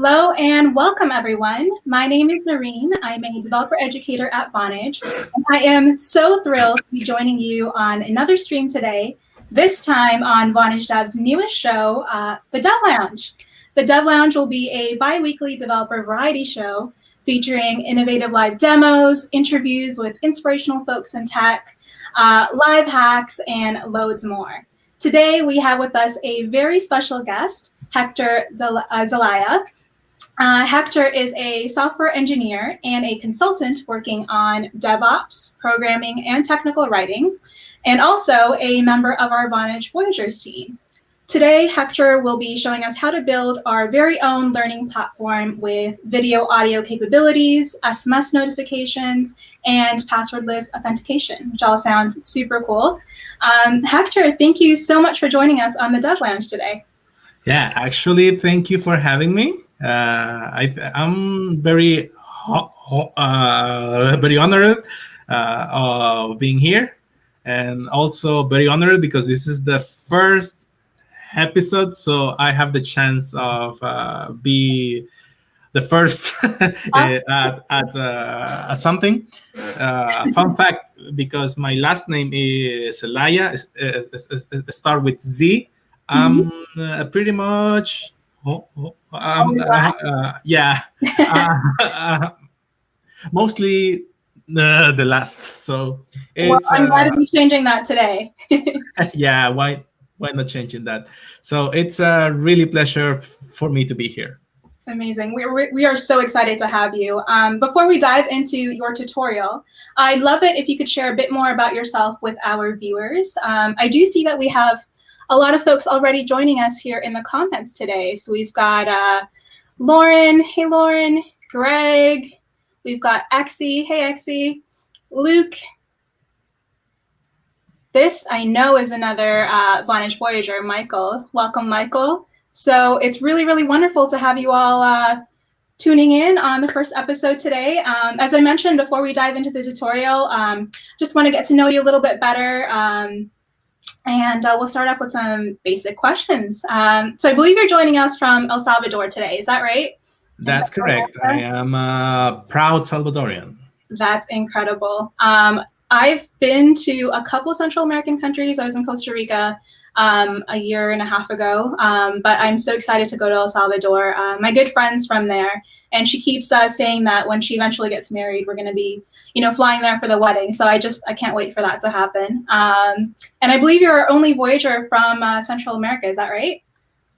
Hello and welcome, everyone. My name is Noreen. I'm a developer educator at Vonage. And I am so thrilled to be joining you on another stream today, this time on Vonage Dev's newest show, the Dev Lounge. The Dev Lounge will be a bi-weekly developer variety show featuring innovative live demos, interviews with inspirational folks in tech, live hacks, and loads more. Today, we have with us a very special guest, Hector Zelaya. Hector is a software engineer and a consultant working on DevOps, programming, and technical writing, and also a member of our Vonage Voyagers team. Today, Hector will be showing us how to build our very own learning platform with video audio capabilities, SMS notifications, and passwordless authentication, which all sounds super cool. Hector, thank you so much for joining us on the Dev Lounge today. Yeah, actually, thank you for having me. I'm very honored of being here, and also very honored because this is the first episode, so I have the chance of be the first at something. Fun fact, because my last name is Zelaya, start with Z. I'm pretty much yeah, mostly the last. So it's I'm glad to be changing that today. yeah, why not changing that? So it's a really pleasure for me to be here. Amazing. We are so excited to have you. Before we dive into your tutorial, I'd love it if you could share a bit more about yourself with our viewers. I do see that we have a lot of folks already joining us here in the comments today. So we've got Lauren. Hey, Lauren. Greg. We've got Exie. Hey, Exie. Luke. This, I know, is another Vonage Voyager, Michael. Welcome, Michael. So it's really, really wonderful to have you all tuning in on the first episode today. As I mentioned before we dive into the tutorial, just want to get to know you a little bit better. And we'll start off with some basic questions. So I believe you're joining us from El Salvador today. Is that right? That's correct. I am a proud Salvadorian. That's incredible. I've been to a couple of Central American countries. I was in Costa Rica a year and a half ago, but I'm so excited to go to El Salvador. My good friend's from there, and she keeps saying that when she eventually gets married, we're going to be, flying there for the wedding. So I can't wait for that to happen. And I believe you're our only Voyager from Central America. Is that right?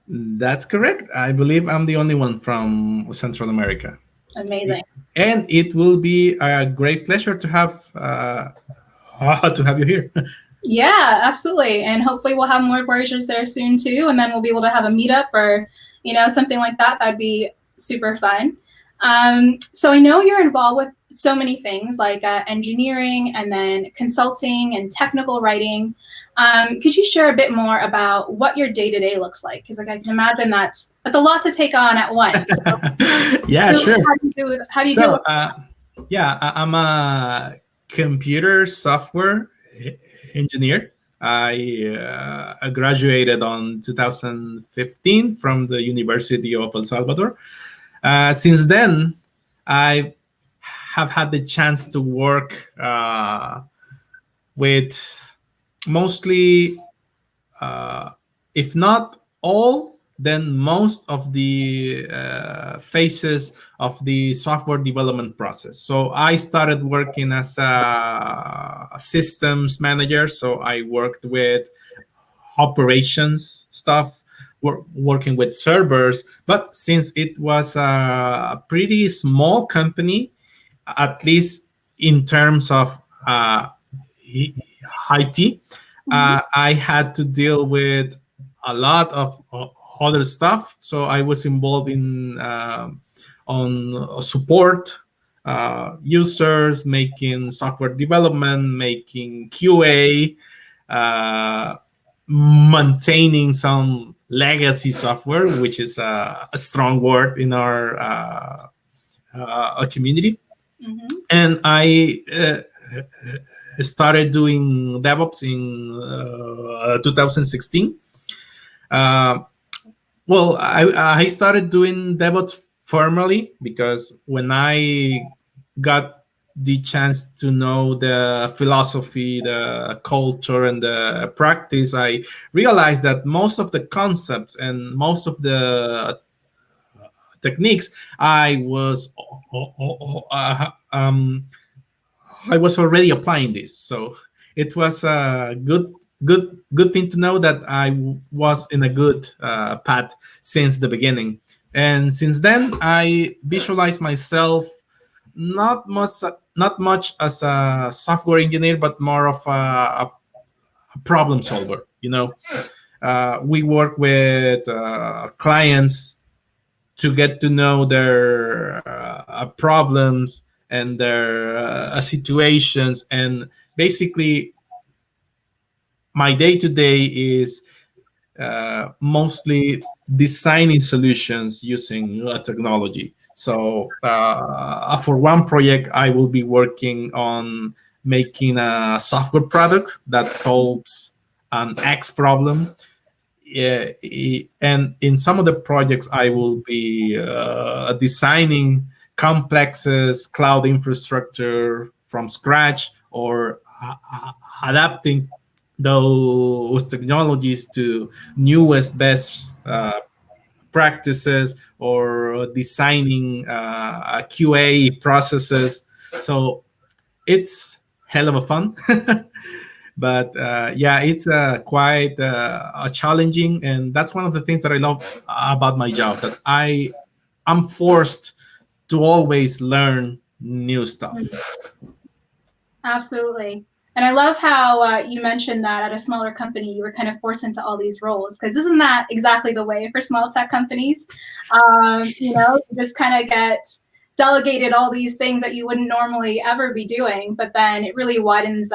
That's correct. I believe I'm the only one from Central America. Amazing. And it will be a great pleasure to have you here. Yeah, absolutely. And hopefully we'll have more Voyagers there soon too. And then we'll be able to have a meetup or, something like that. That'd be super fun. So I know you're involved with so many things like engineering and then consulting and technical writing. Could you share a bit more about what your day-to-day looks like? Because I can imagine that's a lot to take on at once. So, yeah, sure. How do you do it? Yeah, I'm a computer software engineer. I graduated on 2015 from the University of El Salvador. Since then, I have had the chance to work with mostly, if not all, then most of the phases of the software development process. So I started working as a systems manager. So I worked with operations stuff, working with servers. But since it was a pretty small company, at least in terms of IT, I had to deal with a lot of other stuff. So I was involved in on support, users, making software development, making QA, maintaining some legacy software, which is a strong word in our community. And I started doing DevOps in 2016. Well, I started doing DevOps formally, because when I got the chance to know the philosophy, the culture, and the practice, I realized that most of the concepts and most of the techniques I was I was already applying this. So it was a good thing to know that was in a good path since the beginning. And since then, I visualize myself not much as a software engineer, but more of a problem solver. We work with clients to get to know their problems and their situations. And basically, my day to day is mostly designing solutions using technology. So, for one project, I will be working on making a software product that solves an X problem. Yeah, and in some of the projects, I will be designing complexes cloud infrastructure from scratch, or adapting those technologies to newest best practices, or designing QA processes. So it's hell of a fun. But yeah, it's quite challenging, and that's one of the things that I love about my job, that I'm forced to always learn new stuff. Absolutely. And I love how you mentioned that at a smaller company, you were kind of forced into all these roles, because isn't that exactly the way for small tech companies? You just kind of get delegated all these things that you wouldn't normally ever be doing, but then it really widens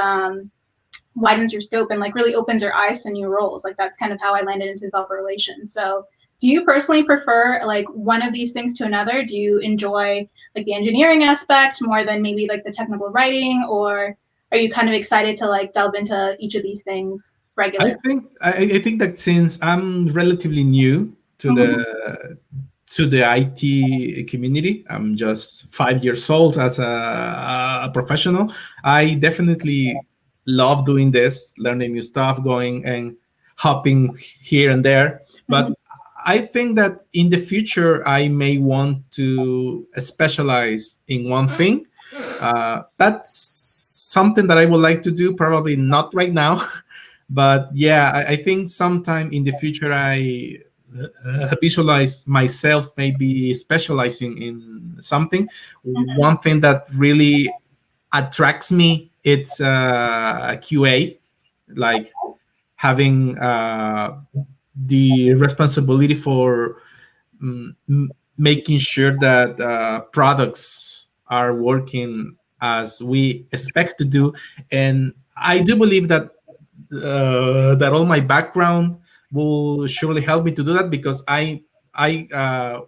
your scope and like really opens your eyes to new roles. Like that's kind of how I landed into developer relations. So do you personally prefer like one of these things to another? Do you enjoy like the engineering aspect more than maybe like the technical writing, or are you kind of excited to like delve into each of these things I regularly? think I think that since I'm relatively new Mhm. to the IT community, I'm just 5 years old as a professional. I definitely love doing this, learning new stuff, going and hopping here and there. Mhm. But I think that in the future, I may want to specialize in one thing. That's something that I would like to do, probably not right now. But yeah, I think sometime in the future, I visualize myself maybe specializing in something. One thing that really attracts me, it's QA, like having the responsibility for making sure that products are working as we expect to do. And I do believe that that all my background will surely help me to do that, because I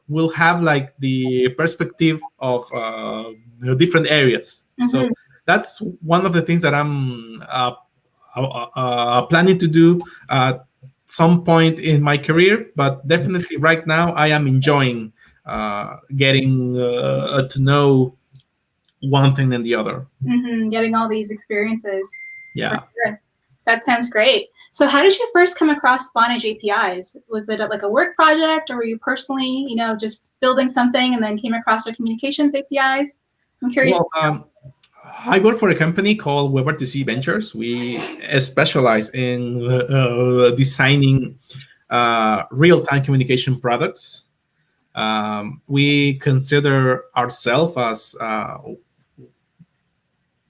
will have like the perspective of different areas. So Mhm. that's one of the things that I'm planning to do at some point in my career. But definitely right now, I am enjoying getting to know one thing and the other. Getting all these experiences. For Yeah. sure. That sounds great. So how did you first come across Vonage APIs? Was it like a work project, or were you personally, just building something and then came across their communications APIs? I'm curious. Well, I work for a company called WebRTC Ventures. We specialize in designing real-time communication products. We consider ourselves as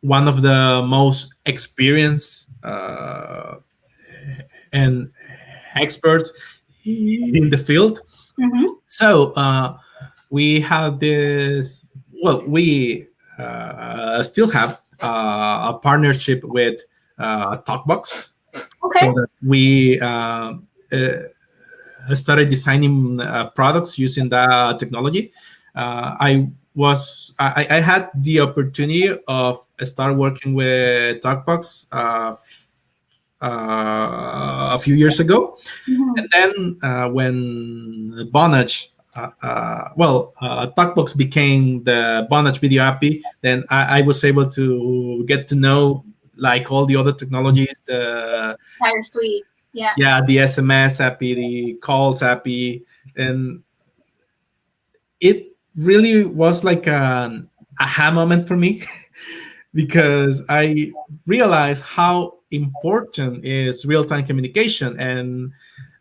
one of the most experienced and experts in the field. Mm-hmm. So we have this. Well, we still have a partnership with Talkbox, Okay. so that we started designing products using that technology. I had the opportunity of start working with Talkbox a few years ago. Mm-hmm. And then when Vonage TalkBox became the Vonage video API, then I was able to get to know like all the other technologies, the Entire suite. Yeah. yeah, the SMS API, the calls API, and it really was like an aha moment for me because I realized how important is real-time communication, and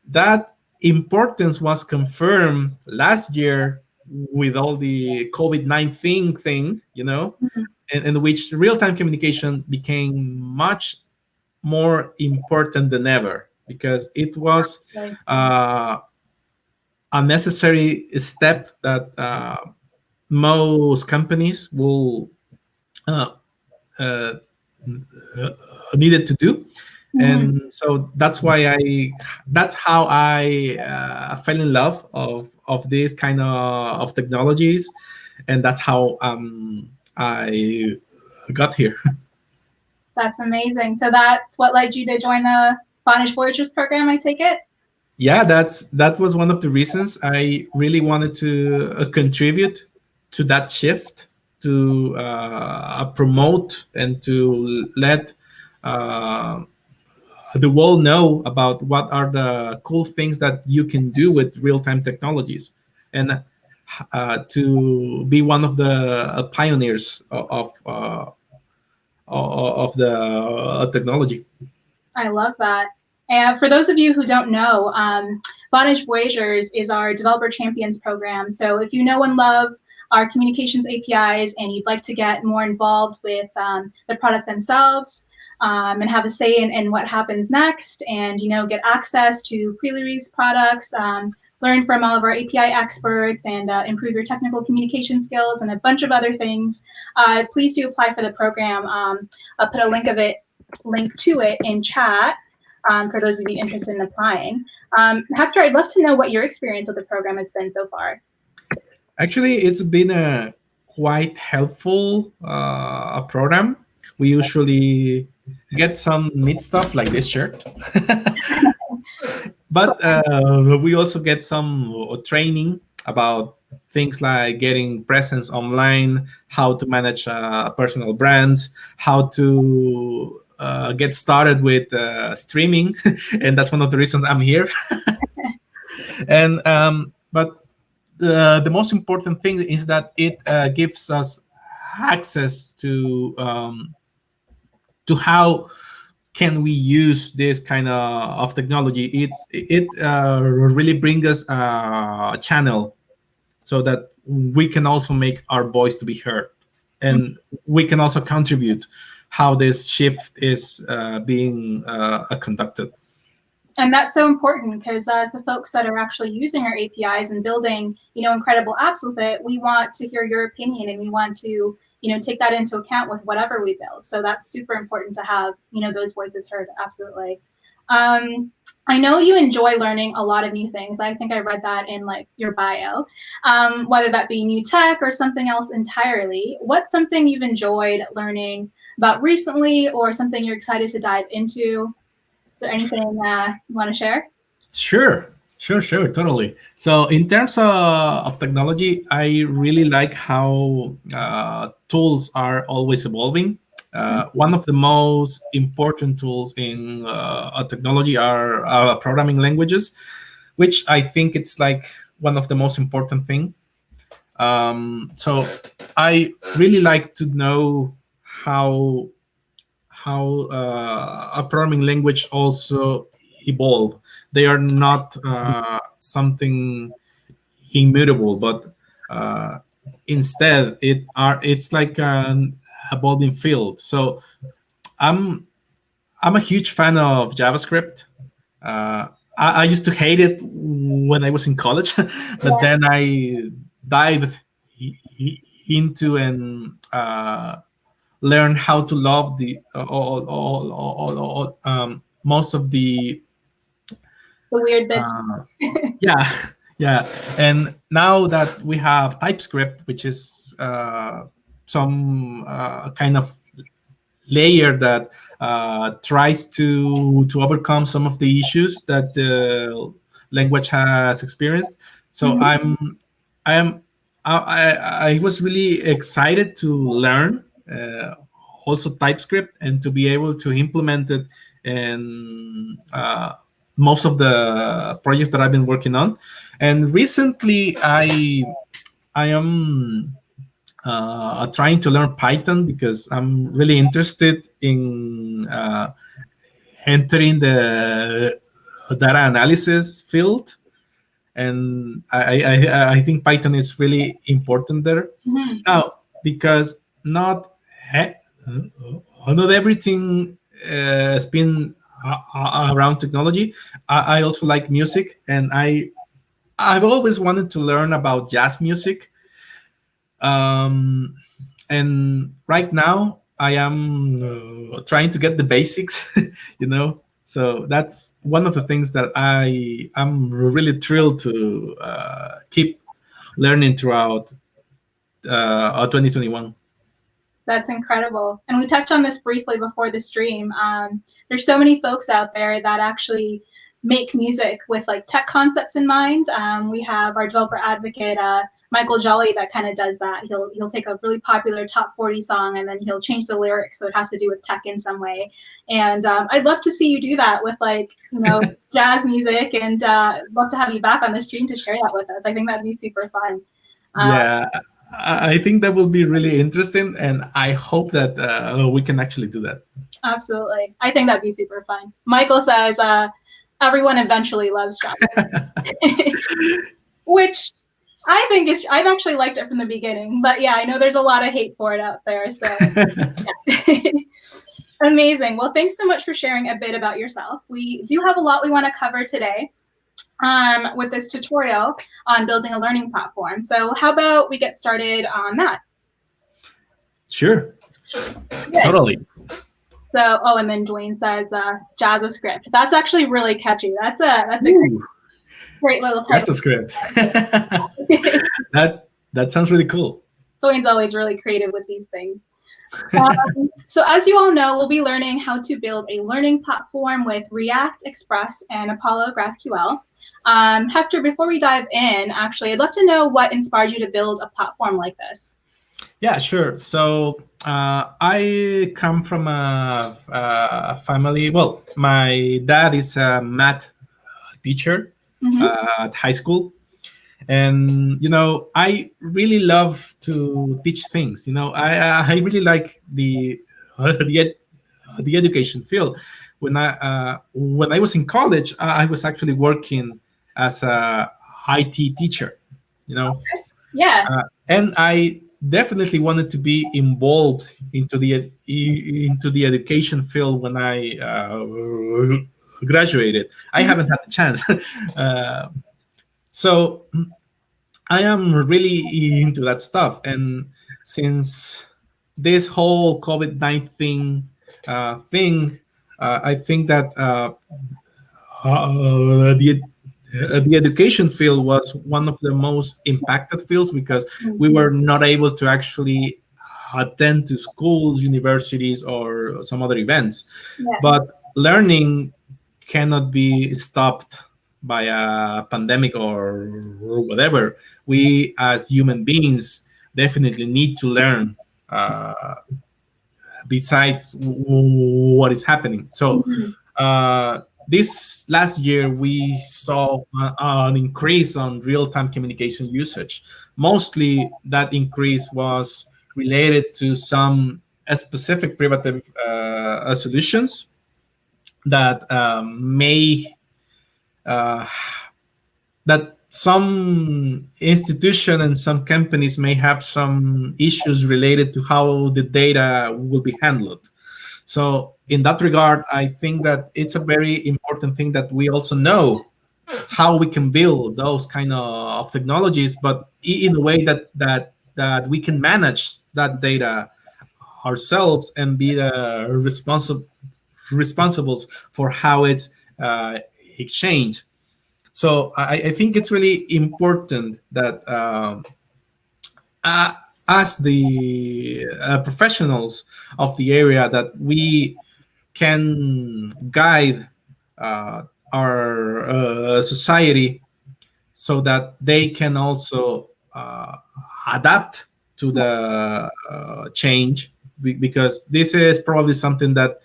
that importance was confirmed last year with all the COVID-19 thing, Mhm. in which real-time communication became much more important than ever because it was Like, uh, a necessary step that most companies will uh, uh, needed to do, mhm. and so that's how I fell in love of this kind of technologies, and that's how I got here. That's amazing. So that's what led you to join the Vonage Voyagers program, I take it? Yeah, that was one of the reasons I really wanted to contribute to that shift, to promote and to let uh, the world know about what are the cool things that you can do with real-time technologies, and to be one of the pioneers of the technology. I love that. And for those of you who don't know, Vonage Voyagers is our Developer Champions program. So if you know and love our communications APIs and you'd like to get more involved with the product themselves and have a say in what happens next, and get access to pre-release products, learn from all of our API experts, and improve your technical communication skills and a bunch of other things, please do apply for the program. I'll put a link to it in chat for those of you interested in applying. Hector, I'd love to know what your experience with the program has been so far. Actually, it's been a quite helpful program. We usually get some neat stuff like this shirt, So, but we also get some training about things like getting presence online, how to manage personal brands, how to get started with streaming, and that's one of the reasons I'm here. And but the most important thing is that it gives us access to how can we use this kind of technology. It really brings us a channel so that we can also make our voice to be heard, and we can also contribute how this shift is being conducted. and that's so important because as the folks that are actually using our APIs and building, incredible apps with it, we want to hear your opinion and we want to, take that into account with whatever we build. So that's super important to have, those voices heard. Absolutely. Um, I know you enjoy learning a lot of new things. I think I read that in like your bio, whether that be new tech or something else entirely. What's something you've enjoyed learning about recently or something you're excited to dive into? Is there anything you want to share? Sure, totally. So, in terms of technology, I really like how tools are always evolving. One of the most important tools in a technology are programming languages, which I think it's like one of the most important thing. So, I really like to know how a programming language also evolve. They are not something immutable, but instead it's like an evolving field. So I'm I'm a huge fan of JavaScript. Uh, I used to hate it when I was in college, but Yeah, then I dived into and learn how to love the most of the the weird bits. yeah yeah. And now that we have TypeScript, which is some kind of layer that tries to overcome some of the issues that the language has experienced. So Mhm. I am I was really excited to learn also TypeScript and to be able to implement it in most of the projects that I've been working on. And recently, I am trying to learn Python because I'm really interested in entering the data analysis field, and I think Python is really important there Mhm. now, because not everything has been around technology. I also like music, and I've always wanted to learn about jazz music. Um, and right now I am trying to get the basics, you know. So that's one of the things that I'm really thrilled to keep learning throughout 2021. That's incredible. And we touched on this briefly before the stream. There's so many folks out there that actually make music with like tech concepts in mind. We have our developer advocate, Michael Jolly, that kind of does that. He'll take a really popular top 40 song and then he'll change the lyrics so it has to do with tech in some way. And I'd love to see you do that with like, jazz music, and love to have you back on the stream to share that with us. I think that'd be super fun. Um, Yeah, I think that will be really interesting, and I hope that we can actually do that. Absolutely. I think that'd be super fun. Michael says everyone eventually loves JavaScript, which I think I've actually liked it from the beginning. But yeah, I know there's a lot of hate for it out there. So yeah. Amazing. Well, thanks so much for sharing a bit about yourself. We do have a lot we want to cover today with this tutorial on building a learning platform. So how about we get started on that? Sure. Good. Totally. So, and then Dwayne says JavaScript. That's actually really catchy. That's a great little type. JavaScript. that sounds really cool. Dwayne's always really creative with these things. So as you all know, we'll be learning how to build a learning platform with React, Express, and Apollo GraphQL. Hector, before we dive in, actually, I'd love to know what inspired you to build a platform like this. Yeah, sure. So I come from a family. Well, my dad is a math teacher at high school, and I really love to teach things. I really like the education field. When I was in college, I was actually working as a IT teacher. Yeah. And I definitely wanted to be involved into the education field when I graduated. I haven't had the chance. So I am really into that stuff. And since this whole COVID-19 thing, I think that the education field was one of the most impacted fields, because we were not able to actually attend to schools, universities, or some other events. Yeah. But learning cannot be stopped by a pandemic or whatever. We as human beings definitely need to learn besides what is happening. So this last year, we saw an increase on real-time communication usage. Mostly, that increase was related to some specific privative solutions that may that some institution and some companies may have some issues related to how the data will be handled. So in that regard, I think that it's a very important thing that we also know how we can build those kind of technologies, but in a way that we can manage that data ourselves and be the responsibles for how it's exchanged. So I think it's really important that as the professionals of the area, that we can guide our society so that they can also adapt to the change, because this is probably something that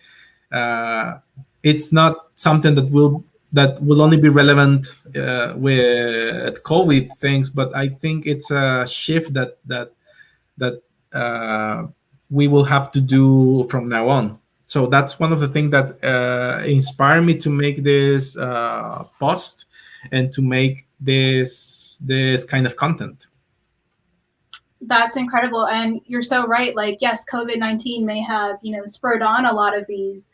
it's not something that will only be relevant with COVID things, but I think it's a shift that we will have to do from now on. So that's one of the things that inspired me to make this post and to make this kind of content. That's incredible. And you're so right. Like, yes, COVID-19 may have, spurred on a lot of these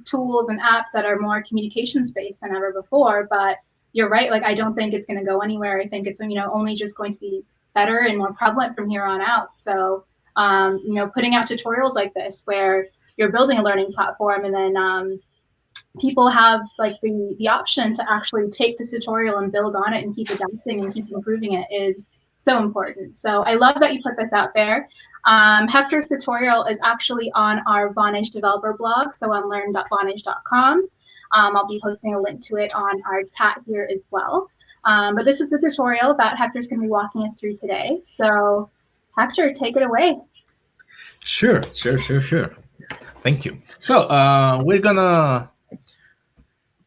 tools and apps that are more communications based than ever before. But you're right. Like, I don't think it's going to go anywhere. I think it's, only just going to be better and more prevalent from here on out. So, putting out tutorials like this where you're building a learning platform and then people have like the option to actually take this tutorial and build on it and keep adapting and keep improving it is so important. So I love that you put this out there. Hector's tutorial is actually on our Vonage developer blog, so on learn.vonage.com. I'll be posting a link to it on our chat here as well. But this is the tutorial that Hector's going to be walking us through today. So Hector, take it away. Sure. Thank you. So we're gonna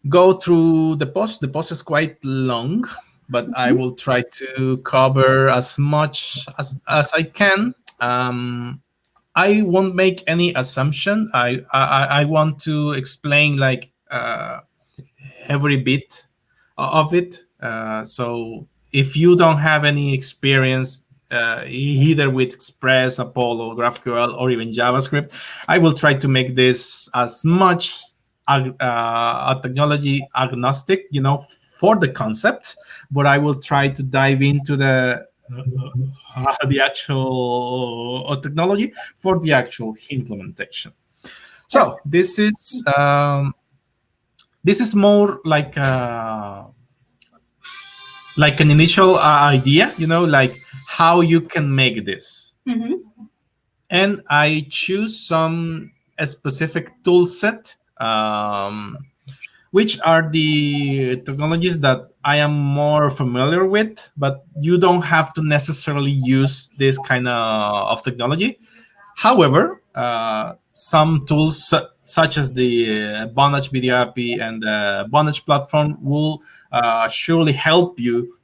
go through the post. The post is quite long, but I will try to cover as much as I can. I won't make any assumption. I want to explain like every bit of it. So if you don't have any experience either with Express, Apollo, GraphQL, or even JavaScript, I will try to make this as much technology agnostic, for the concepts, but I will try to dive into the actual technology for the actual implementation. So this is more like an initial idea, like how you can make this. Mm-hmm. And I choose some specific tool set, which are the technologies that I am more familiar with, but you don't have to necessarily use this kind of technology. However, some tools such as the Vonage Video API and the Vonage platform will surely help you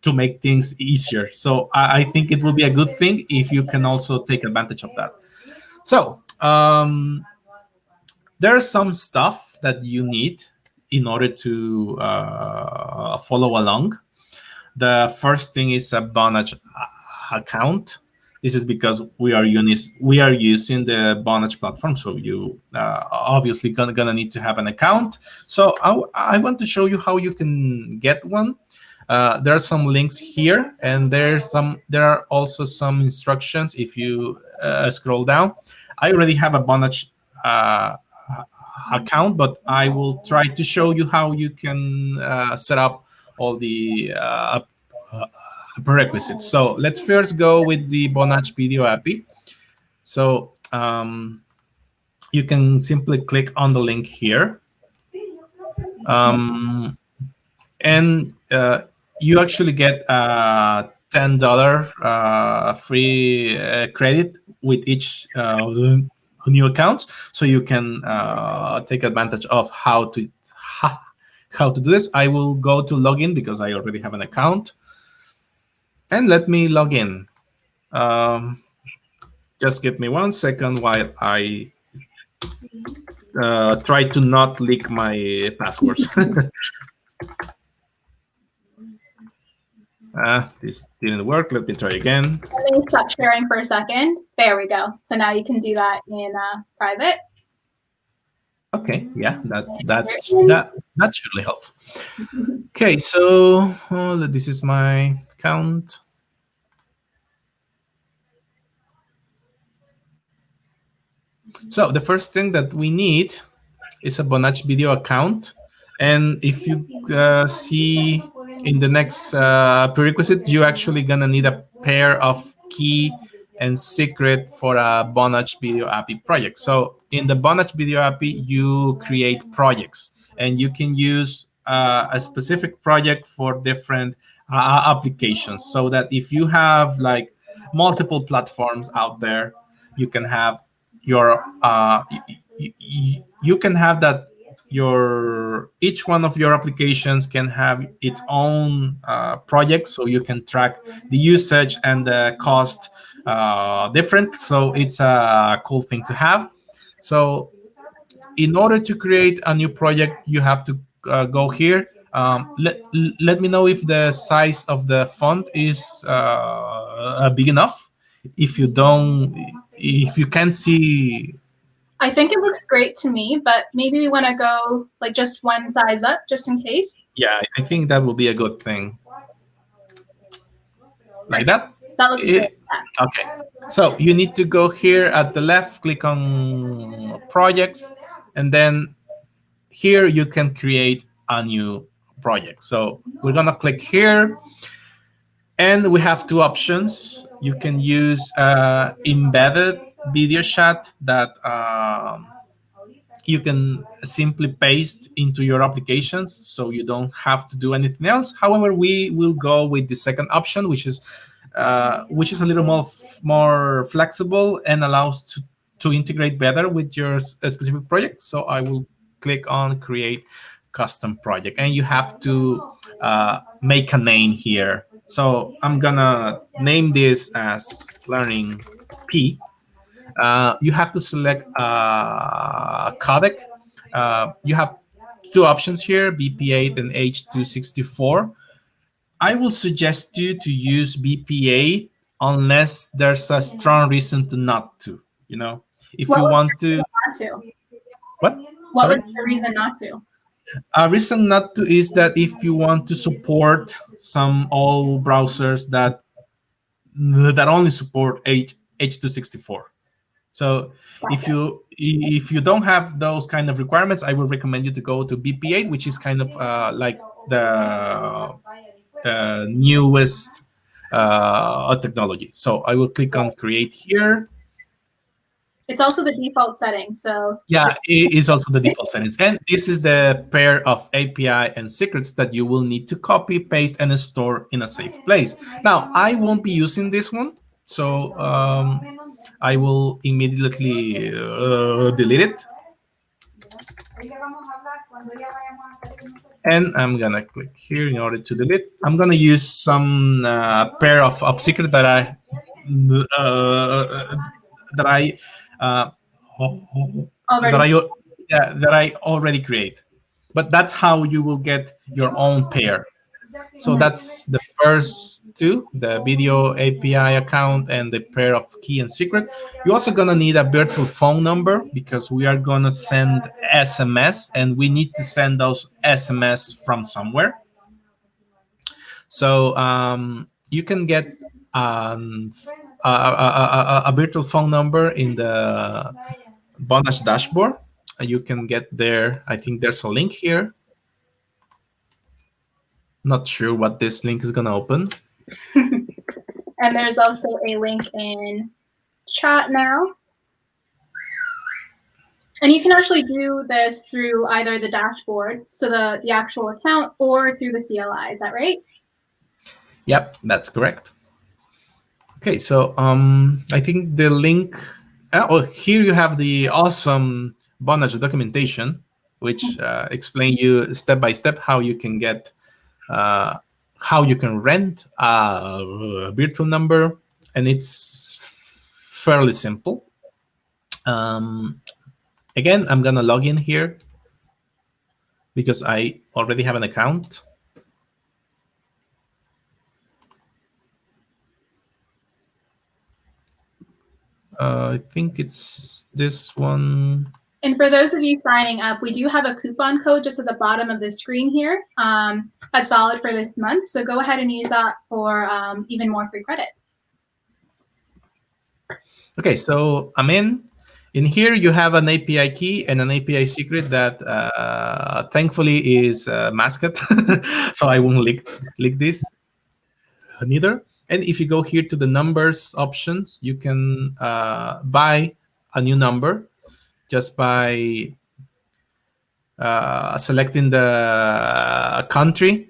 to make things easier. So I think it will be a good thing if you can also take advantage of that. So there's some stuff that you need in order to follow along. The first thing is a Vonage account. This is because we are using the Vonage platform, so you obviously gonna need to have an account. So I want to show you how you can get one. There are some links here, and there are also some instructions if you scroll down. I already have a Vonage account, but I will try to show you how you can set up all the prerequisites. So let's first go with the Vonage Video API. So you can simply click on the link here. And you actually get $10 free credit with each of the new accounts, so you can take advantage of how to do this. I will go to login because I already have an account, and let me log in. Just give me 1 second while I try to not leak my passwords. This didn't work. Let me try again. Let me stop sharing for a second. There we go. So now you can do that in private. Okay, yeah, that should really help. Okay, so this is my account. So the first thing that we need is a Vonage Video account. And if you see in the next prerequisite, you're actually gonna need a pair of key and secret for a Vonage Video API project. So in the Vonage Video API, you create projects, and you can use a specific project for different applications, so that if you have like multiple platforms out there, you can have your you can have that your each one of your applications can have its own project, so you can track the usage and the cost different. So it's a cool thing to have. So in order to create a new project, you have to go here. Let me know if the size of the font is big enough. If you don't, if you can see, I think it looks great to me, but maybe we want to go like just one size up just in case. yeah, I think that will be a good thing. Like that. That looks great. Okay. So you need to go here at the left, click on projects, and then here you can create a new project. So we're gonna click here, and we have two options. You can use embedded video chat that you can simply paste into your applications, so you don't have to do anything else. However, we will go with the second option, which is a little more flexible and allows to integrate better with your specific project. So I will click on create custom project, and you have to make a name here. So I'm gonna name this as learning P. You have to select a codec. You have two options here, BP8 and H264. I will suggest you to use BP8 unless there's a strong reason to not to. You know, if What you would want to. not to? What? What Sorry? would be the reason not to? A reason not to is that if you want to support some old browsers that only support H264. So if you don't have those kind of requirements, I would recommend you to go to BP8, which is kind of like the newest technology. So I will click on create here. It's also the default setting. So Yeah, it is also the default settings. And this is the pair of API and secrets that you will need to copy, paste, and store in a safe place. Now, I won't be using this one, so I will immediately delete it. And I'm gonna click here in order to delete. I'm gonna use some pair of secret uh, that I uh, already. that I already create. But that's how you will get your own pair. So that's the first two, the video API account and the pair of key and secret. You're also gonna need a virtual phone number because we are gonna send SMS, and we need to send those SMS from somewhere. So you can get a virtual phone number in the Vonage dashboard. You can get there. I think there's a link here. Not sure what this link is gonna open. And there's also a link in chat now. And you can actually do this through either the dashboard, so the actual account, or through the CLI. Is that right? Yep, that's correct. Okay, so I think the link. Here you have the awesome Vonage documentation, which explain you step by step how you can get, how you can rent a virtual number, and it's fairly simple. Again, I'm gonna log in here because I already have an account. I think it's this one. And for those of you signing up, we do have a coupon code just at the bottom of the screen here that's valid for this month. So go ahead and use that for even more free credit. Okay, so I'm in. In here, you have an API key and an API secret that thankfully is masked, so I won't leak this neither. And if you go here to the numbers options, you can buy a new number just by selecting the country.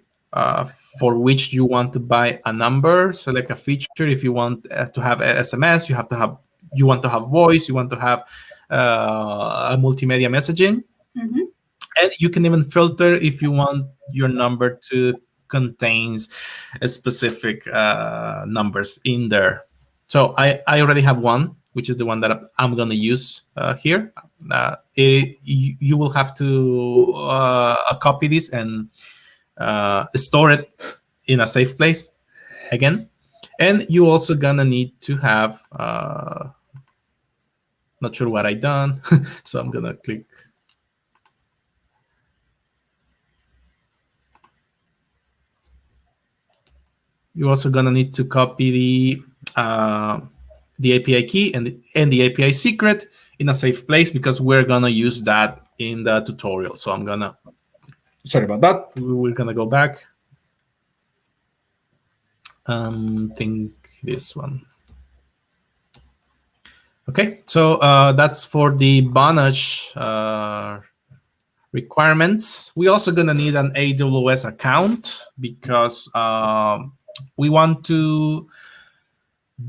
for which you want to buy a number. Select a feature. If you want to have SMS, you want to have voice, you want to have a multimedia messaging. Mm-hmm. And you can even filter if you want your number to contains a specific numbers in there. So I already have one, which is the one that I'm going to use here. You will have to copy this and store it in a safe place again. And you also gonna need to have, not sure what I done, so I'm gonna click. You're also gonna need to copy the API key and the API secret in a safe place, because we're gonna use that in the tutorial. So I'm gonna, sorry about that. We're gonna go back. Think this one. Okay, so that's for the Vonage requirements. We're also gonna need an AWS account, because we want to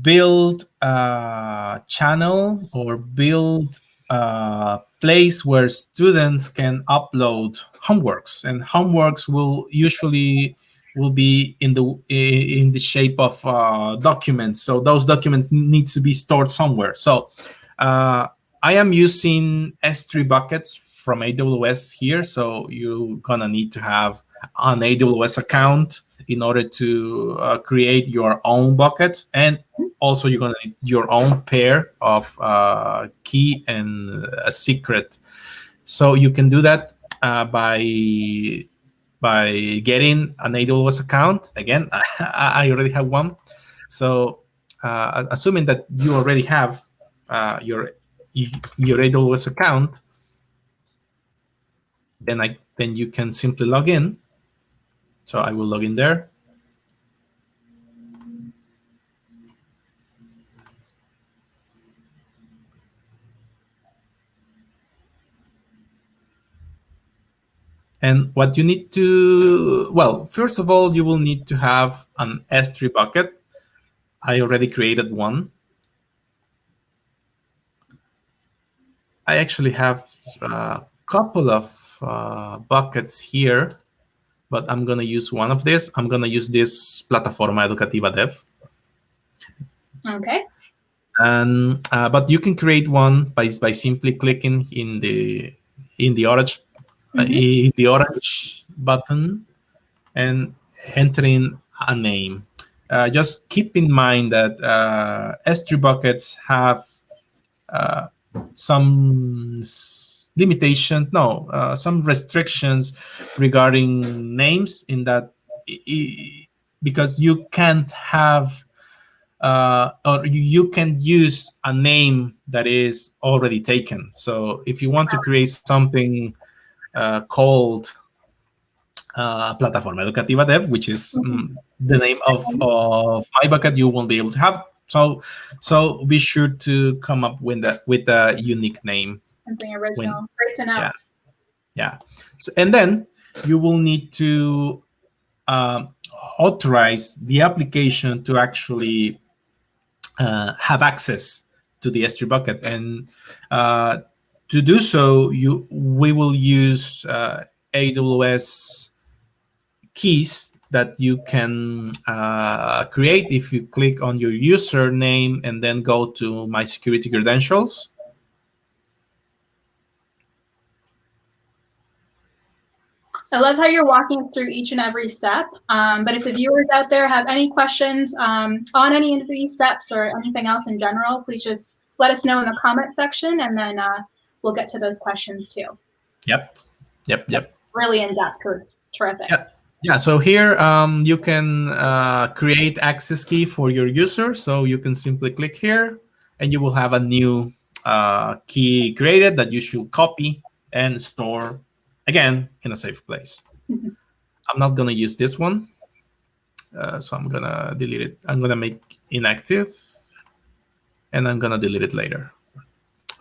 build a channel or build a place where students can upload homeworks, and homeworks will usually be in the shape of documents. So those documents needs to be stored somewhere. So I am using S3 buckets from AWS here. So you're gonna need to have an AWS account in order to create your own buckets, and also you're gonna need your own pair of key and a secret. So you can do that by getting an AWS account. Again, I already have one. So assuming that you already have your AWS account, then you can simply log in. So I will log in there. And what you need to, well, first of all, you will need to have an S3 bucket. I already created one. I actually have a couple of buckets here, but I'm going to use one of this. I'm going to use this Plataforma Educativa Dev. Okay. And but you can create one by simply clicking in the orange in the orange button and entering a name. Just keep in mind that S3 buckets have some limitations, some restrictions regarding names, in that because you can't have or you can use a name that is already taken. So if you want to create something called Plataforma Educativa Dev, which is the name of my bucket, you won't be able to have. So be sure to come up with a unique name. Something original. Great to know. Yeah. So, and then you will need to authorize the application to actually have access to the S3 bucket, and to do so, we will use AWS keys that you can create if you click on your username and then go to My Security Credentials. I love how you're walking through each and every step. But if the viewers out there have any questions on any of these steps or anything else in general, please just let us know in the comment section, and then we'll get to those questions too. Yep. Really in depth, so it's terrific. Yeah. So here you can create access key for your user. So you can simply click here, and you will have a new key created that you should copy and store again in a safe place. I'm not gonna use this one, so I'm gonna delete it. I'm gonna make inactive, and I'm gonna delete it later.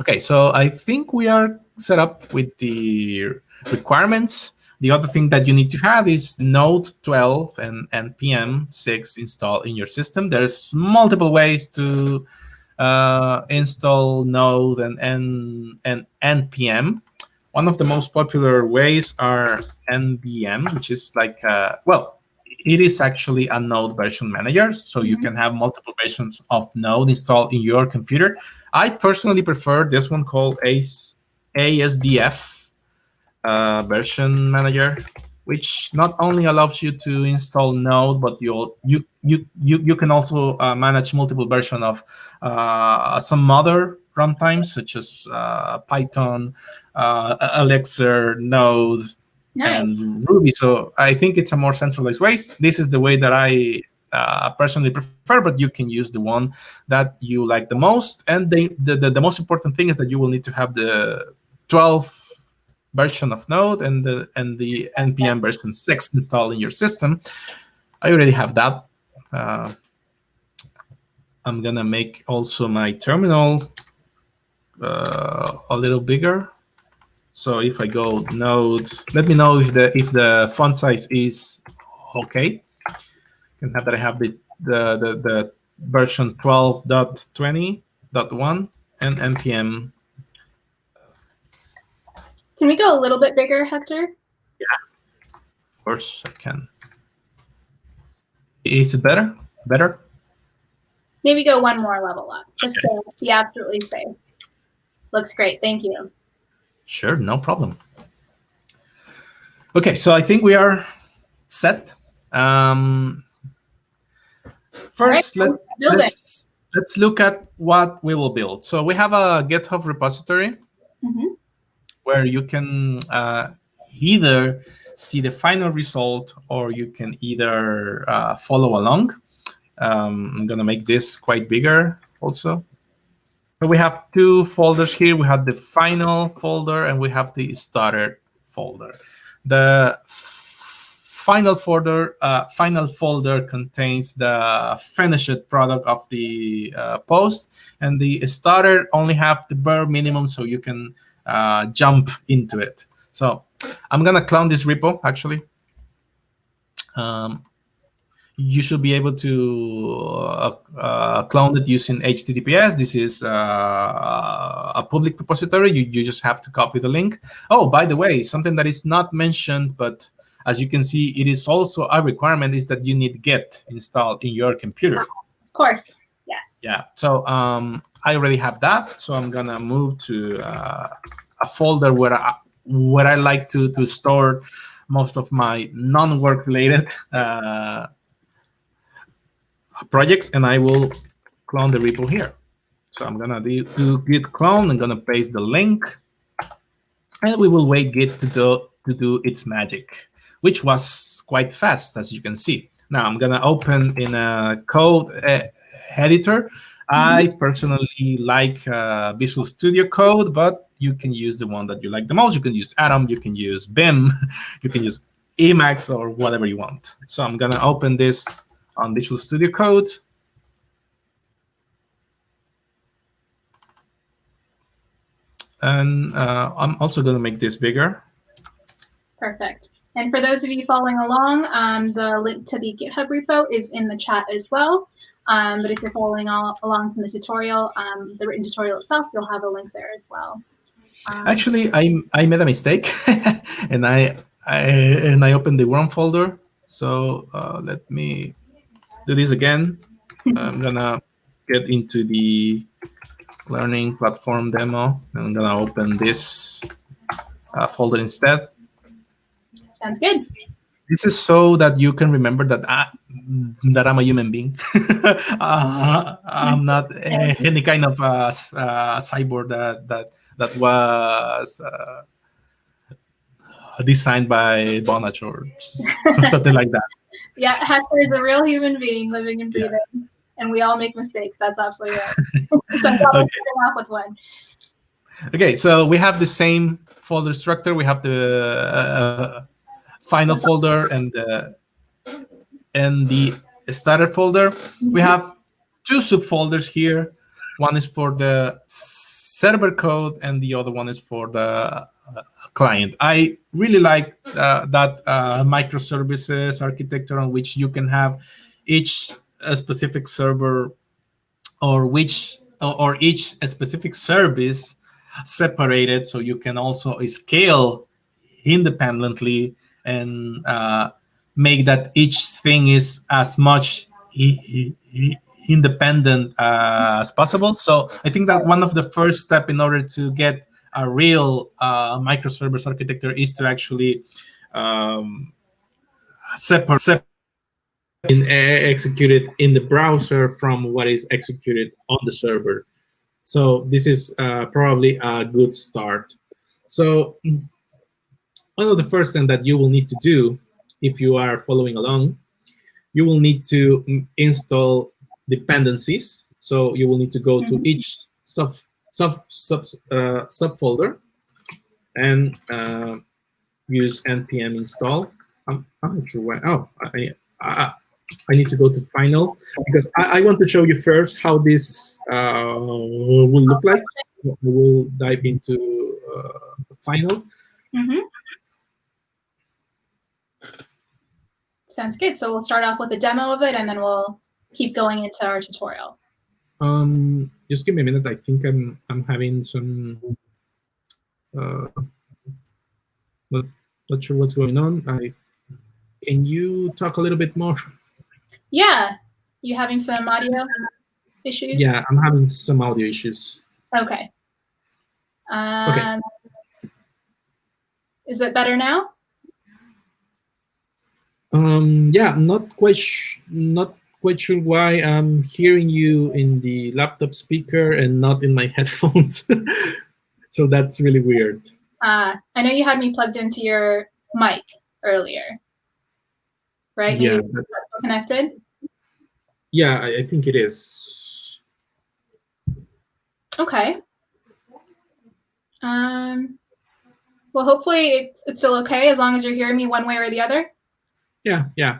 Okay, so I think we are set up with the requirements. The other thing that you need to have is Node 12 and npm 6 installed in your system. There's multiple ways to install Node and npm. One of the most popular ways are npm, which is like, well, it is actually a Node version manager, so you can have multiple versions of Node installed in your computer. I personally prefer this one called ASDF version manager, which not only allows you to install Node, but you can also manage multiple versions of some other runtimes, such as Python, Elixir, Node, and Ruby. So I think it's a more centralized way. This is the way that I personally prefer, but you can use the one that you like the most. And the most important thing is that you will need to have the 12 version of Node and the npm version 6 installed in your system. I already have that. I'm gonna make also my terminal a little bigger. So if I go Node, let me know if the font size is okay. You can have that I have the version 12.20.1 and npm. Can we go a little bit bigger, Hector? Yeah, of course I can. Is it better? Better? Maybe go one more level up, just to be absolutely safe. Looks great. Thank you. Sure, no problem. Okay, so I think we are set. First, let's look at what we will build. So we have a GitHub repository where you can either see the final result or you can either follow along. I'm going to make this quite bigger also. So we have two folders here. We have the final folder and we have the starter folder. The final folder contains the finished product of the post, and the starter only have the bare minimum, so you can jump into it. So I'm gonna clone this repo actually. You should be able to clone it using HTTPS. This is a public repository. You just have to copy the link. Oh, by the way, something that is not mentioned, but as you can see, it is also a requirement, is that you need Git installed in your computer. Of course, yes. Yeah, so I already have that. So I'm gonna move to a folder where I like to store most of my non-work related projects, and I will clone the repo here. So I'm gonna do git clone. I'm gonna paste the link, and we will wait Git to do its magic, which was quite fast, as you can see. Now I'm gonna open in a code editor. I personally like Visual Studio Code, but you can use the one that you like the most. You can use Atom, you can use Vim, you can use Emacs, or whatever you want. So I'm gonna open this on Visual Studio Code. And I'm also going to make this bigger. Perfect. And for those of you following along, the link to the GitHub repo is in the chat as well. But if you're following along from the tutorial, the written tutorial itself, you'll have a link there as well. Actually, I made a mistake, and I opened the wrong folder. So let me do this again. I'm gonna get into the learning platform demo, and I'm gonna open this folder instead. Sounds good. This is so that you can remember that I'm a human being. I'm not any kind of cyborg that was designed by Vonage or something like that. Yeah, Hector is a real human being living and breathing, and we all make mistakes. That's absolutely right. So let's start off with one. Okay, so we have the same folder structure. We have the final folder and the starter folder. We have two subfolders here. One is for the server code, and the other one is for the client. I really like that microservices architecture on which you can have each specific server or each specific service separated, so you can also scale independently and make that each thing is as much independent as possible. So I think that one of the first step in order to get a real microservice architecture is to actually separate executed in the browser from what is executed on the server. So this is probably a good start. So one of the first things that you will need to do if you are following along, you will need to install dependencies. So you will need to go to each subfolder and use npm install. I'm not sure why. Oh, I need to go to final because I want to show you first how this will look like. We will dive into final. Sounds good. So we'll start off with a demo of it, and then we'll keep going into our tutorial. Just give me a minute. I think I'm having some not sure what's going on. Can you talk a little bit more? Yeah. You having some audio issues? Yeah, I'm having some audio issues. Okay. Okay. Is it better now? Yeah, not quite sure why I'm hearing you in the laptop speaker and not in my headphones. So that's really weird. I know you had me plugged into your mic earlier, right? Yeah. Maybe that's still connected? Yeah, I think it is. Okay. Well, hopefully it's still okay as long as you're hearing me one way or the other. Yeah. Yeah,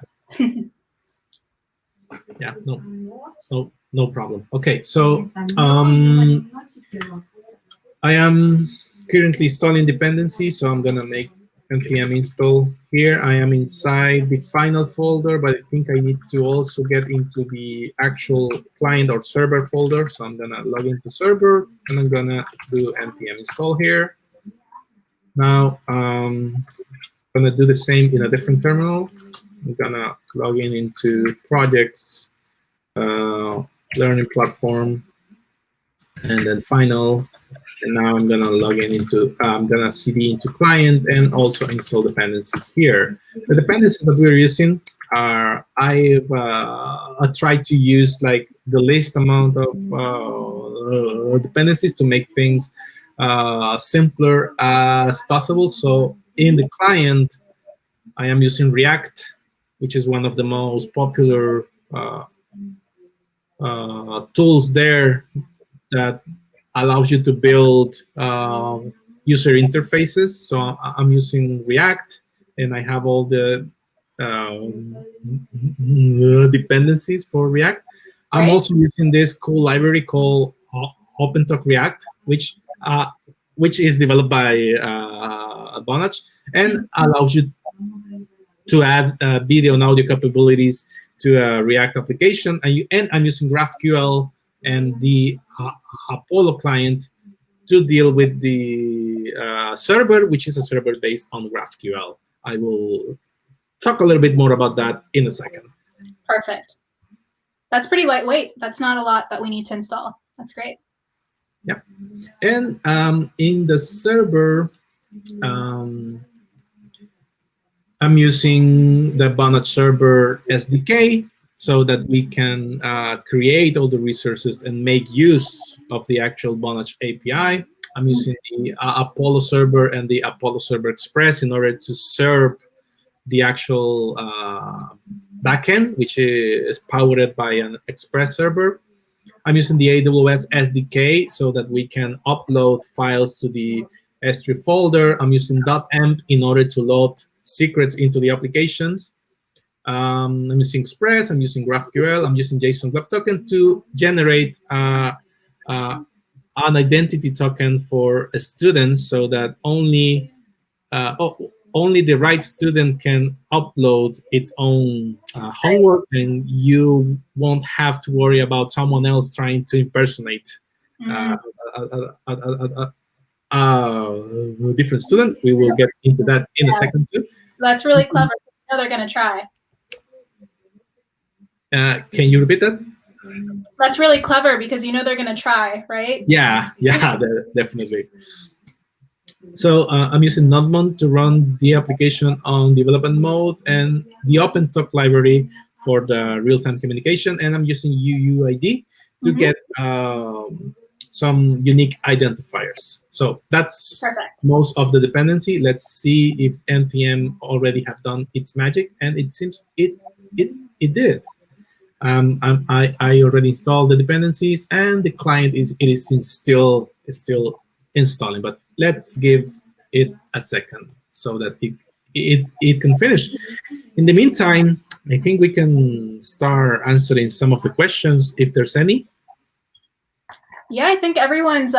no problem. Okay, so I am currently installing dependency, so I'm gonna make npm install here. I am inside the final folder, but I think I need to also get into the actual client or server folder. So I'm gonna log into server and I'm gonna do npm install here. Now I'm gonna do the same in a different terminal. I'm gonna log into projects, learning platform, and then final. And now I'm gonna log into, I'm gonna cd into client and also install dependencies here. The dependencies that we're using are, I've tried to use like the least amount of dependencies to make things simpler as possible. So in the client, I am using React, which is one of the most popular tools there that allows you to build user interfaces. So I'm using React, and I have all the dependencies for React. I'm also using this cool library called OpenTalk React, which is developed by Vonage and allows you to add video and audio capabilities to a React application. And I'm using GraphQL and the Apollo client to deal with the server, which is a server based on GraphQL. I will talk a little bit more about that in a second. Perfect. That's pretty lightweight. That's not a lot that we need to install. That's great. Yeah. And in the server, I'm using the Vonage server SDK so that we can create all the resources and make use of the actual Vonage API. I'm using the Apollo server and the Apollo Server Express in order to serve the actual backend, which is powered by an Express server. I'm using the AWS SDK so that we can upload files to the S3 folder. I'm using .env in order to load secrets into the applications. I'm using Express, I'm using GraphQL, I'm using JSON Web Token to generate an identity token for students so that only only the right student can upload its own homework, and you won't have to worry about someone else trying to impersonate uh, a, a, a, a different student. We will get into that in a second too. That's really clever. I know they're going to try. Can you repeat that? That's really clever because you know they're going to try, right? Yeah, definitely. So I'm using Nodmon to run the application on development mode and the OpenTalk library for the real-time communication. And I'm using UUID to get some unique identifiers. So that's Perfect. most of the dependency. Let's see if NPM already have done its magic. And it seems it did. I already installed the dependencies, and the client is still installing. But let's give it a second so that it can finish. In the meantime, I think we can start answering some of the questions if there's any. Yeah, I think everyone's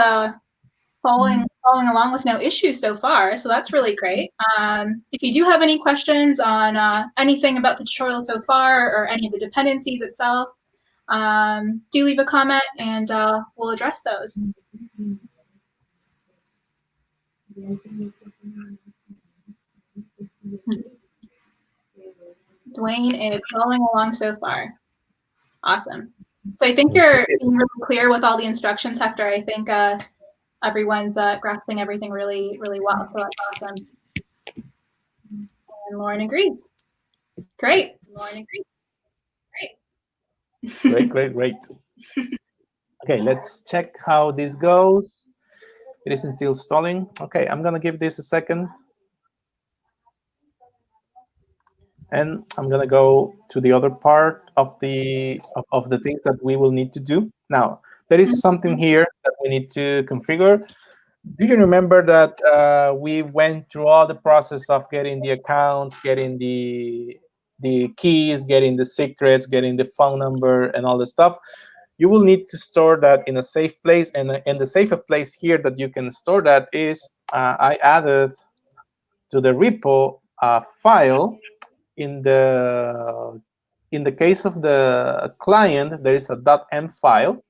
following along with no issues so far, so that's really great. If you do have any questions on anything about the tutorial so far or any of the dependencies itself, do leave a comment and we'll address those. Dwayne is following along so far. Awesome. So I think you're being really clear with all the instructions, Hector. I think everyone's grasping everything really, really well. So that's awesome. And Lauren agrees. Great. Lauren agrees. Great. Okay, let's check how this goes. It isn't still stalling. Okay, I'm gonna give this a second. And I'm gonna go to the other part of the things that we will need to do. Now, there is something here that we need to configure. Do you remember that we went through all the process of getting the accounts, getting the keys, getting the secrets, getting the phone number, and all the stuff? You will need to store that in a safe place, and the safest place here that you can store that is I added to the repo a file. In the case of the client, there is a .m file.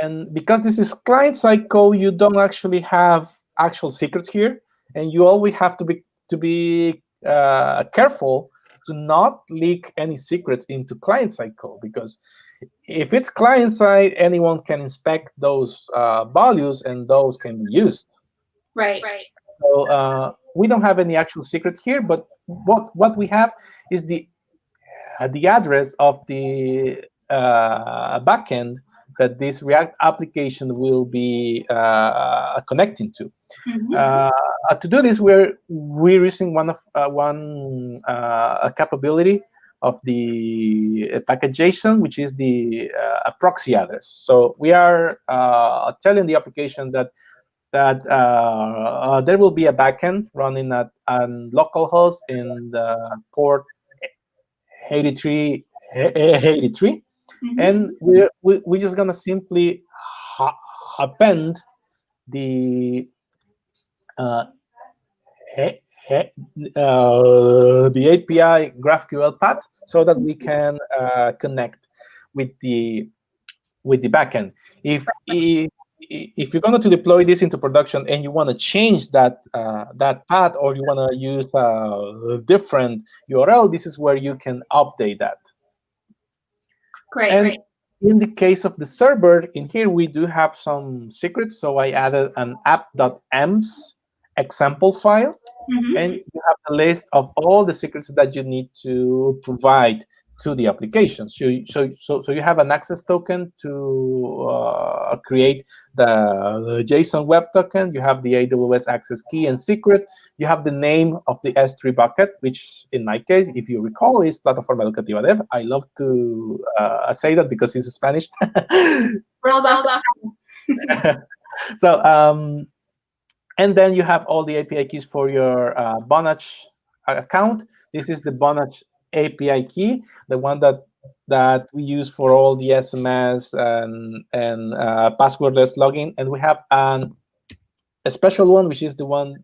And because this is client-side code, you don't actually have actual secrets here, and you always have to be careful to not leak any secrets into client-side code, because if it's client-side, anyone can inspect those values, and those can be used. Right. So we don't have any actual secret here, but what we have is the address of the backend that this React application will be connecting to. To do this, we're using a capability of the package JSON, which is the proxy address. So we are telling the application that there will be a backend running at localhost in the port 83, and we're just gonna simply append the API GraphQL path so that we can connect with the backend. If you're going to deploy this into production and you want to change that path, or you want to use a different URL, this is where you can update that. Great. In the case of the server, in here we do have some secrets. So I added an app.ems example file, and you have a list of all the secrets that you need to provide to the application. So you have an access token to create the JSON web token. You have the AWS access key and secret. You have the name of the S3 bucket, which in my case, if you recall, is Plataforma Educativa Dev. I love to say that because it's Spanish. So, and then you have all the API keys for your Vonage account. This is the Vonage API key, the one that we use for all the SMS and passwordless login. And we have a special one, which is the one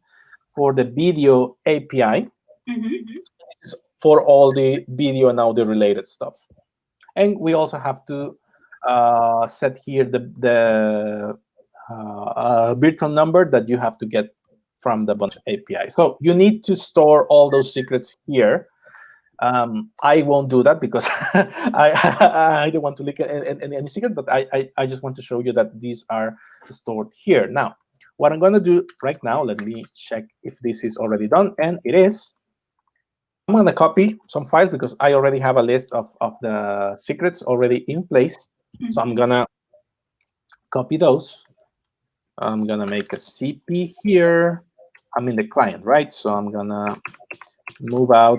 for the video API. This is for all the video and audio related stuff. And we also have to set here the virtual number that you have to get from the Vonage API. So you need to store all those secrets here. I won't do that because I don't want to leak any secret, but I just want to show you that these are stored here. Now, what I'm going to do right now, let me check if this is already done, and it is. I'm going to copy some files because I already have a list of the secrets already in place. So I'm going to copy those. I'm going to make a CP here. I'm in the client, right? So I'm going to move out.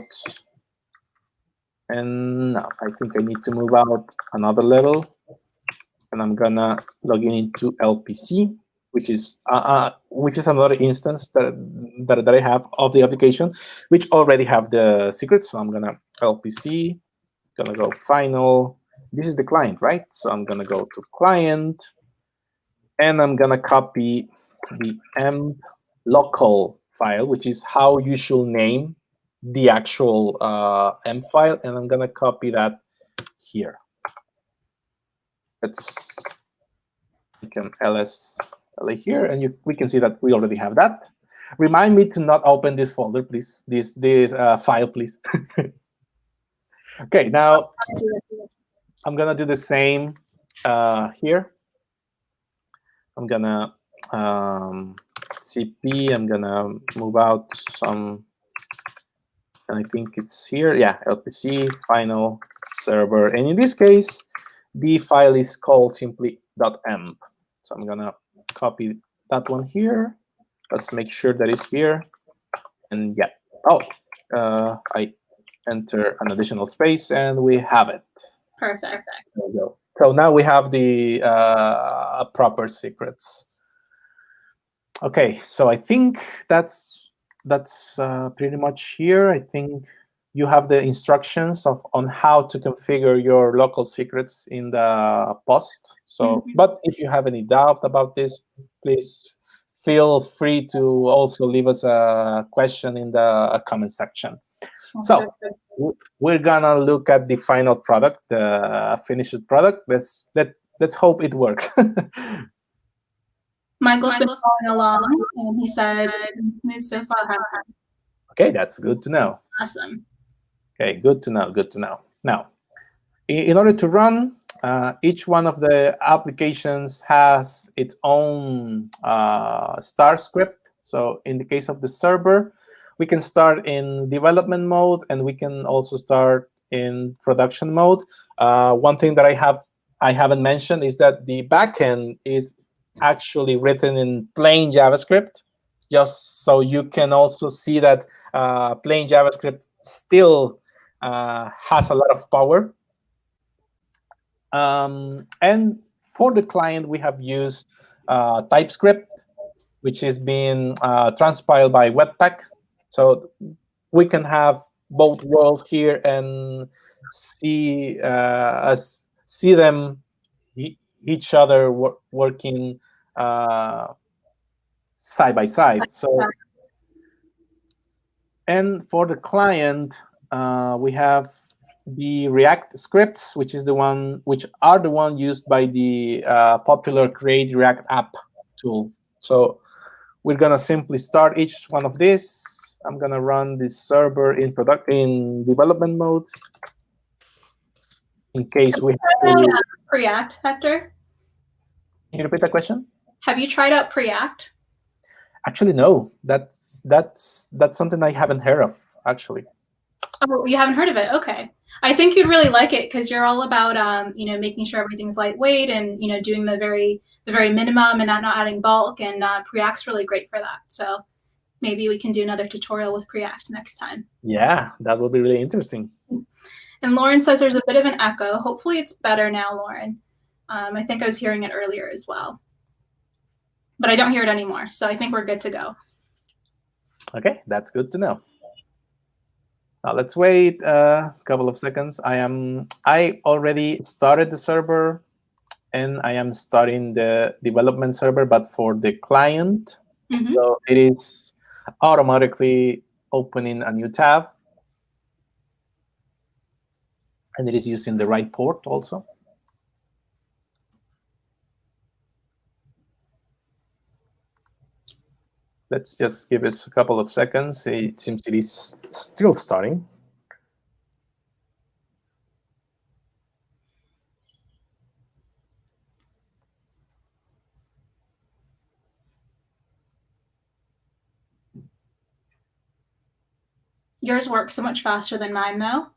And now I think I need to move out another level. And I'm going to log into LPC, which is another instance that I have of the application, which already have the secrets. So I'm going to LPC, going to go final. This is the client, right? So I'm going to go to client. And I'm going to copy the emp local file, which is how you should name the actual emp file. And I'm going to copy that here. Let's make an ls here, and we can see that we already have that. Remind me to not open this folder, please. This file, please. Okay, now I'm going to do the same here. I'm gonna CP. I'm gonna move out some, and I think it's here. Yeah, LPC final server, and in this case, the file is called simply .emp. So I'm gonna copy that one here. Let's make sure that it's here, and yeah. Oh, I enter an additional space, and we have it. Perfect. There we go. So now we have the proper secrets. Okay, so I think that's pretty much here. I think you have the instructions on how to configure your local secrets in the post. So, but if you have any doubt about this, please feel free to also leave us a question in the comment section. So we're gonna look at the final product, the finished product. Let's hope it works. Michael's been following along, and he says, so far. Okay, that's good to know. Awesome. Okay, good to know. Good to know. Now, in order to run, each one of the applications has its own start script. So in the case of the server, we can start in development mode, and we can also start in production mode. One thing that I haven't mentioned is that the backend is actually written in plain JavaScript, just so you can also see that plain JavaScript still has a lot of power. And for the client, we have used TypeScript, which is being transpiled by Webpack. So we can have both worlds here and see them each other working side by side. So, and for the client, we have the React scripts, which are the one used by the popular Create React App tool. So we're gonna simply start each one of these. I'm gonna run this server in development mode. In case we have to Preact, Hector. Can you repeat that question? Have you tried out Preact? Actually, no. That's something I haven't heard of, actually. Oh, you haven't heard of it? Okay. I think you'd really like it because you're all about making sure everything's lightweight and doing the very minimum and not adding bulk, and Preact's really great for that. So maybe we can do another tutorial with Preact next time. Yeah, that would be really interesting. And Lauren says there's a bit of an echo. Hopefully it's better now, Lauren. I think I was hearing it earlier as well, but I don't hear it anymore. So I think we're good to go. Okay, that's good to know. Now let's wait a couple of seconds. I already started the server, and I am starting the development server, but for the client. So it is automatically opening a new tab. And it is using the right port also. Let's just give us a couple of seconds. It seems it is still starting. Yours works so much faster than mine, though.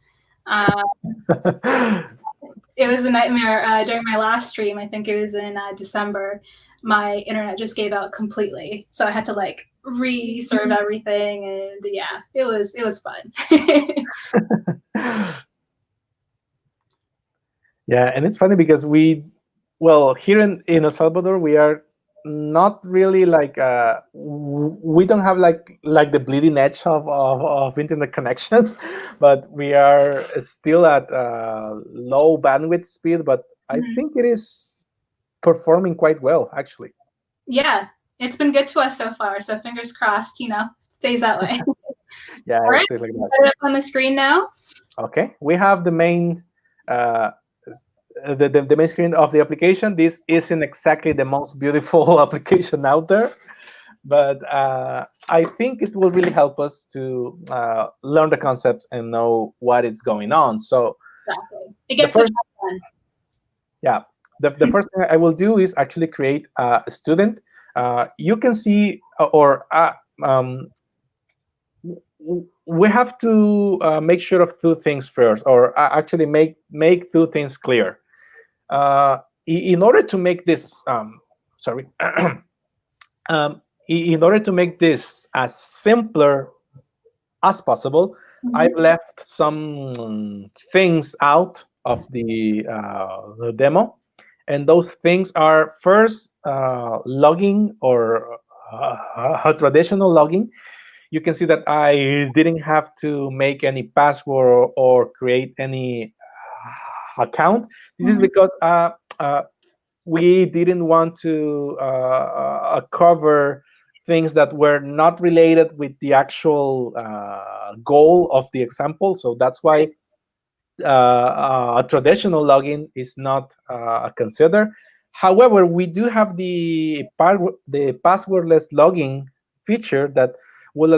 It was a nightmare during my last stream. I think it was in December. My internet just gave out completely, so I had to like reserve everything, and yeah, it was fun. Yeah, and it's funny because here in El Salvador, we are not really like we don't have like the bleeding edge of internet connections, but we are still at low bandwidth speed. But I think it is performing quite well, actually. Yeah, it's been good to us so far. So fingers crossed, stays that way. Yeah, all right, it's like that. Put it up on the screen now. Okay, we have the main. The main screen of the application. This isn't exactly the most beautiful application out there, but I think it will really help us to learn the concepts and know what is going on. So exactly, it gets the job done. Yeah, the first thing I will do is actually create a student. You can see, we have to make sure of two things first, or actually make two things clear. In order to make this, in order to make this as simpler as possible, I've left some things out of the demo, and those things are first logging or a traditional logging. You can see that I didn't have to make any password or create any account. This is because we didn't want to cover things that were not related with the actual goal of the example. So that's why a traditional login is not considered. However, we do have the passwordless login feature that will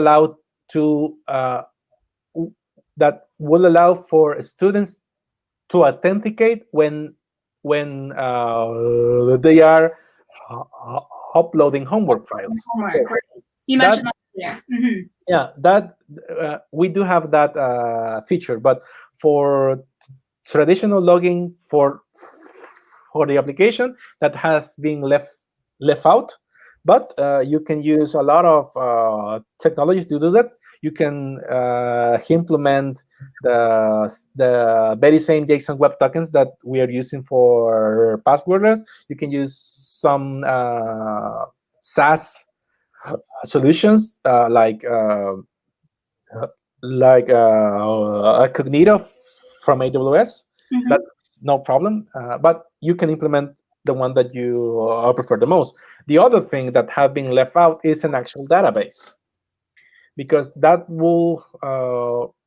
allow for students to authenticate when they are uploading homework files. Homework. So you mentioned that there. Yeah, that we do have that feature, but for traditional logging for the application, that has been left out. But you can use a lot of technologies to do that. You can implement the very same JSON Web Tokens that we are using for passwordless. You can use some SaaS solutions like Cognito from AWS. That's no problem, but you can implement the one that you prefer the most. The other thing that have been left out is an actual database, because that will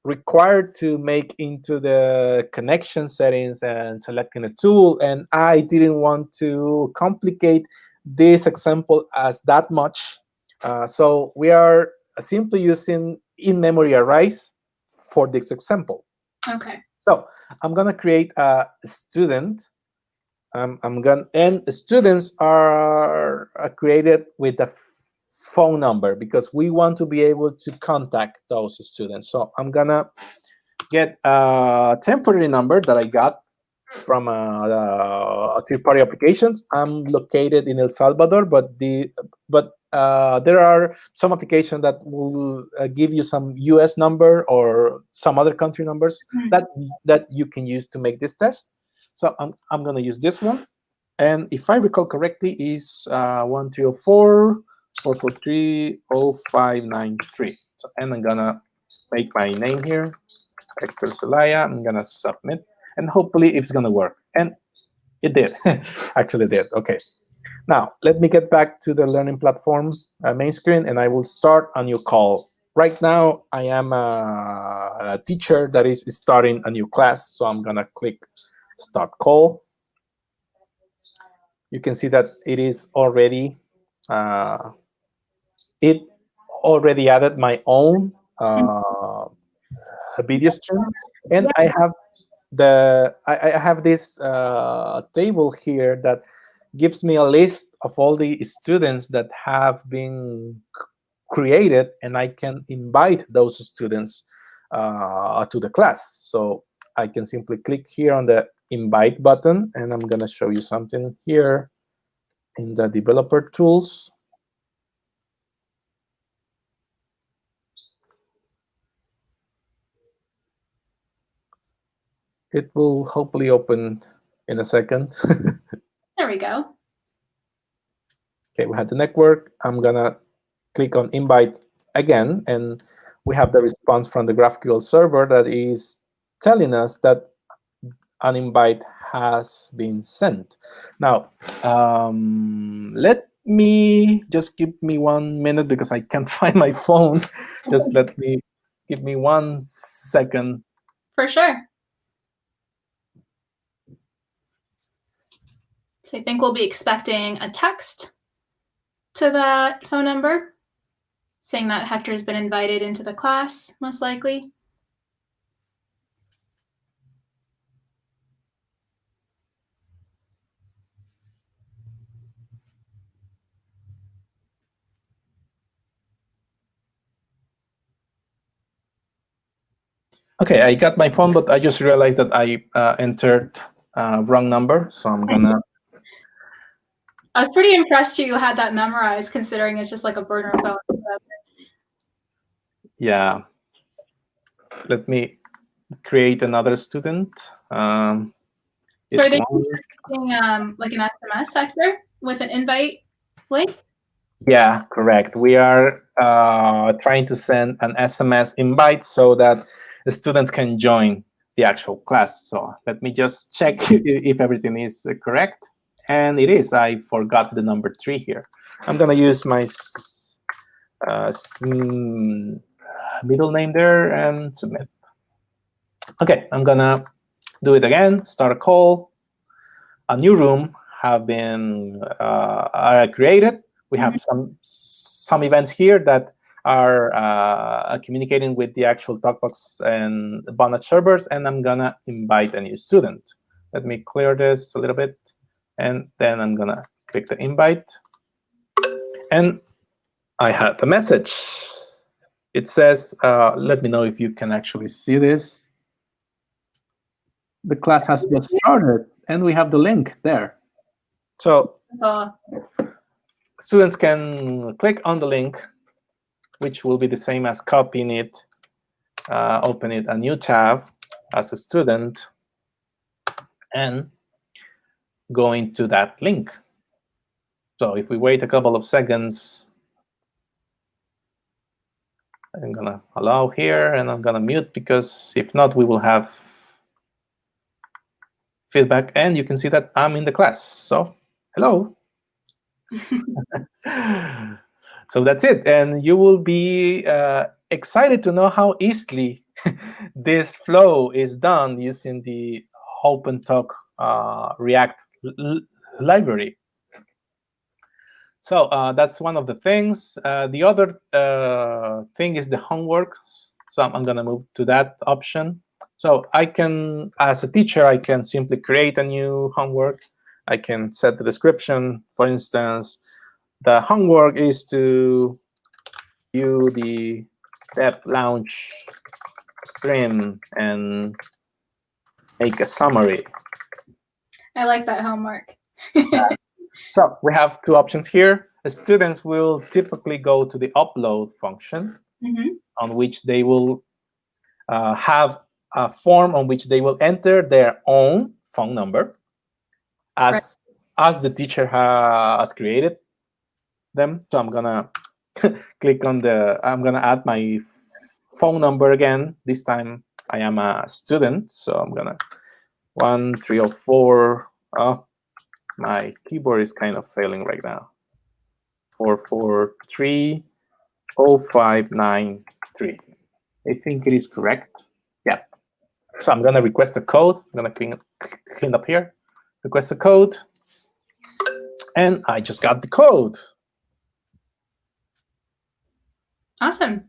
require to make into the connection settings and selecting a tool, and I didn't want to complicate this example as that much. So we are simply using in-memory arrays for this example. Okay. So I'm gonna create a student. And students are created with a phone number because we want to be able to contact those students. So I'm gonna get a temporary number that I got from a third-party applications. I'm located in El Salvador, but there are some applications that will give you some US number or some other country numbers that you can use to make this test. So I'm going to use this one. And if I recall correctly, is 1304-443-0593. So, and I'm going to make my name here, Hector Zelaya. I'm going to submit. And hopefully it's going to work. And it did. Actually did. Okay. Now, let me get back to the learning platform main screen, and I will start a new call. Right now, I am a teacher that is starting a new class, so I'm going to click Start Call. You can see that it is already, it already added my own video stream, and I have I have this table here that gives me a list of all the students that have been created, and I can invite those students to the class. So I can simply click here on the invite button, and I'm going to show you something here in the developer tools. It will hopefully open in a second. There we go. Okay, we had the network. I'm going to click on invite again, and we have the response from the GraphQL server that is telling us that an invite has been sent. Now, let me just give me 1 minute because I can't find my phone. Just give me 1 second. For sure. So I think we'll be expecting a text to that phone number saying that Hector's been invited into the class, most likely. Okay, I got my phone, but I just realized that I entered wrong number, so I'm gonna. I was pretty impressed you had that memorized, considering it's just like a burner phone. Yeah. Let me create another student. So are they using like an SMS, Hector, with an invite link? Yeah, correct. We are trying to send an SMS invite so that the students can join the actual class. So let me just check if everything is correct. And it is. I forgot the number 3 here. I'm going to use my middle name there and submit. Okay, I'm going to do it again. Start a call. A new room have been created. We have some events here that are communicating with the actual TalkBox and Vonage servers, and I'm gonna invite a new student. Let me clear this a little bit, and then I'm gonna click the invite, and I had the message. It says, let me know if you can actually see this. The class has just started, and we have the link there. So students can click on the link, which will be the same as copying it, open it a new tab as a student, and go into that link. So if we wait a couple of seconds, I'm going to allow here, and I'm going to mute because if not, we will have feedback. And you can see that I'm in the class. So hello. So that's it. And you will be excited to know how easily this flow is done using the OpenTalk React library. So that's one of the things. The other thing is the homework. So I'm going to move to that option. So I can, as a teacher, I can simply create a new homework. I can set the description. For instance, the homework is to view the dev launch stream and make a summary. I like that homework. So we have two options here. The students will typically go to the upload function, on which they will have a form on which they will enter their own phone number as the teacher has created them. So I'm gonna click on I'm gonna add my phone number again. This time I am a student, so I'm gonna 1304. My keyboard is kind of failing right now. 4430593. I think it is correct. Yeah. So I'm gonna request a code. I'm gonna clean up here. Request a code, and I just got the code. Awesome.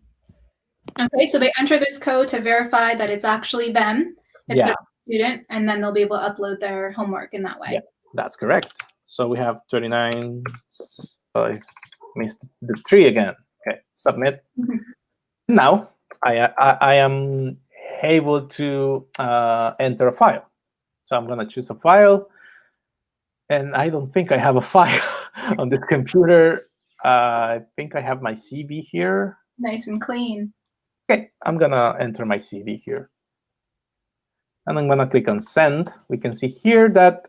Okay, so they enter this code to verify that it's actually them. It's their student, and then they'll be able to upload their homework in that way. Yeah, that's correct. So we have 39. I missed the 3 again. Okay, submit. Now I am able to enter a file. So I'm gonna choose a file, and I don't think I have a file on this computer. I think I have my CV here. Nice and clean. Okay, I'm gonna enter my CV here. And I'm gonna click on send. We can see here that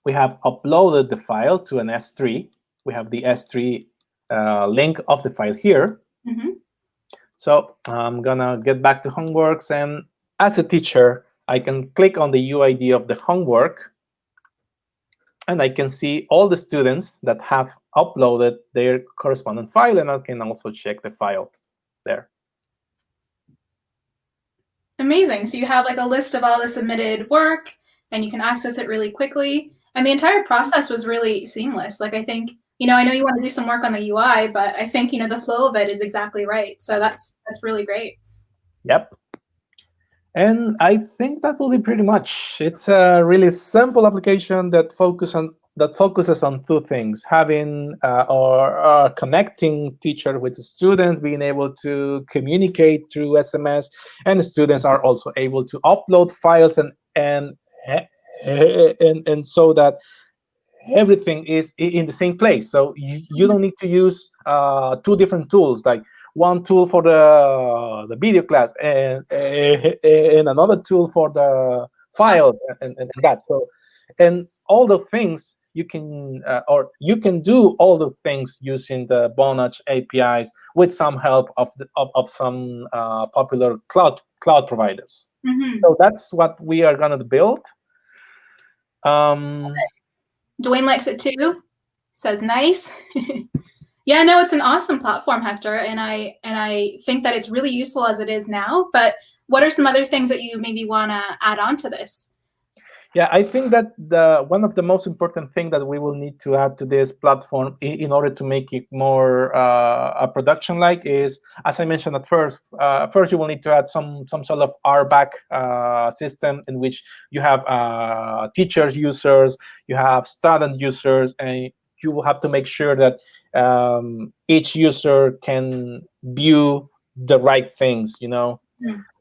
we have uploaded the file to an S3. We have the S3 link of the file here. So I'm gonna get back to homeworks, and as a teacher, I can click on the UID of the homework, and I can see all the students that have uploaded their corresponding file, and I can also check the file there. Amazing. So you have like a list of all the submitted work, and you can access it really quickly. And the entire process was really seamless. Like, I think, I know you want to do some work on the UI, but I think, the flow of it is exactly right. So that's really great. Yep. And I think that will be pretty much. It's a really simple application that focuses on 2 things: having or connecting teacher with students, being able to communicate through SMS, and the students are also able to upload files and so that everything is in the same place. So you don't need to use 2 different tools, like one tool for the video class and another tool for the file and that. So, and all the things you can you can do all the things using the Vonage APIs with some help of some popular cloud providers. So that's what we are gonna build. Dwayne likes it too. Says nice. Yeah, no, it's an awesome platform, Hector, and I think that it's really useful as it is now. But what are some other things that you maybe want to add on to this? Yeah, I think that one of the most important things that we will need to add to this platform in order to make it more a production-like is, as I mentioned at first, you will need to add some sort of RBAC system in which you have teachers, users, you have student users, and you will have to make sure that each user can view the right things,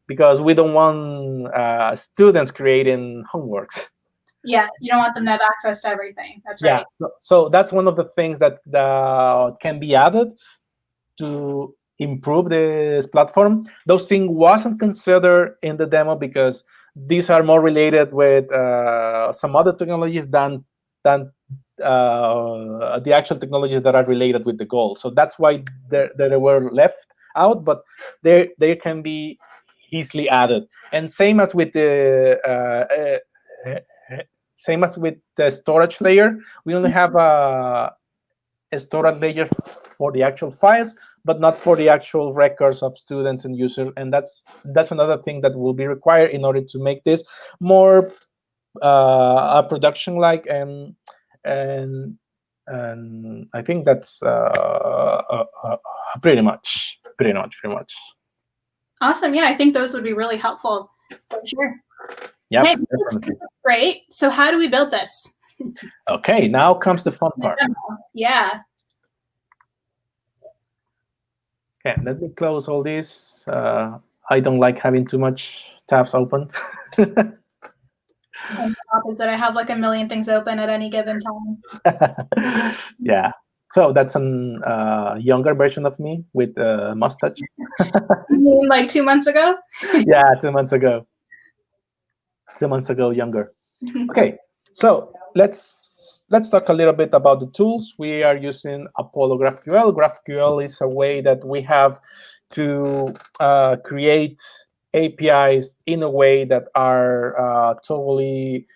because we don't want students creating homeworks. Yeah, you don't want them to have access to everything. That's right. Yeah, so that's one of the things that can be added to improve this platform. Those things wasn't considered in the demo because these are more related with some other technologies than the actual technologies that are related with the goal. So that's why they were left out, but they can be easily added. And same as with the storage layer, we only have a storage layer for the actual files, but not for the actual records of students and users. And that's another thing that will be required in order to make this more a production-like, and I think that's pretty much. Awesome. Yeah, I think those would be really helpful for sure. Yeah, hey, this is great. So how do we build this? Okay, now comes the fun part. Yeah. Okay, let me close all this. I don't like having too much tabs open. Is that I have like a million things open at any given time. Yeah. So that's a younger version of me with a mustache. You mean like 2 months ago? Yeah, 2 months ago. 2 months ago, younger. Okay, so let's talk a little bit about the tools. We are using Apollo GraphQL. GraphQL is a way that we have to create APIs in a way that are totally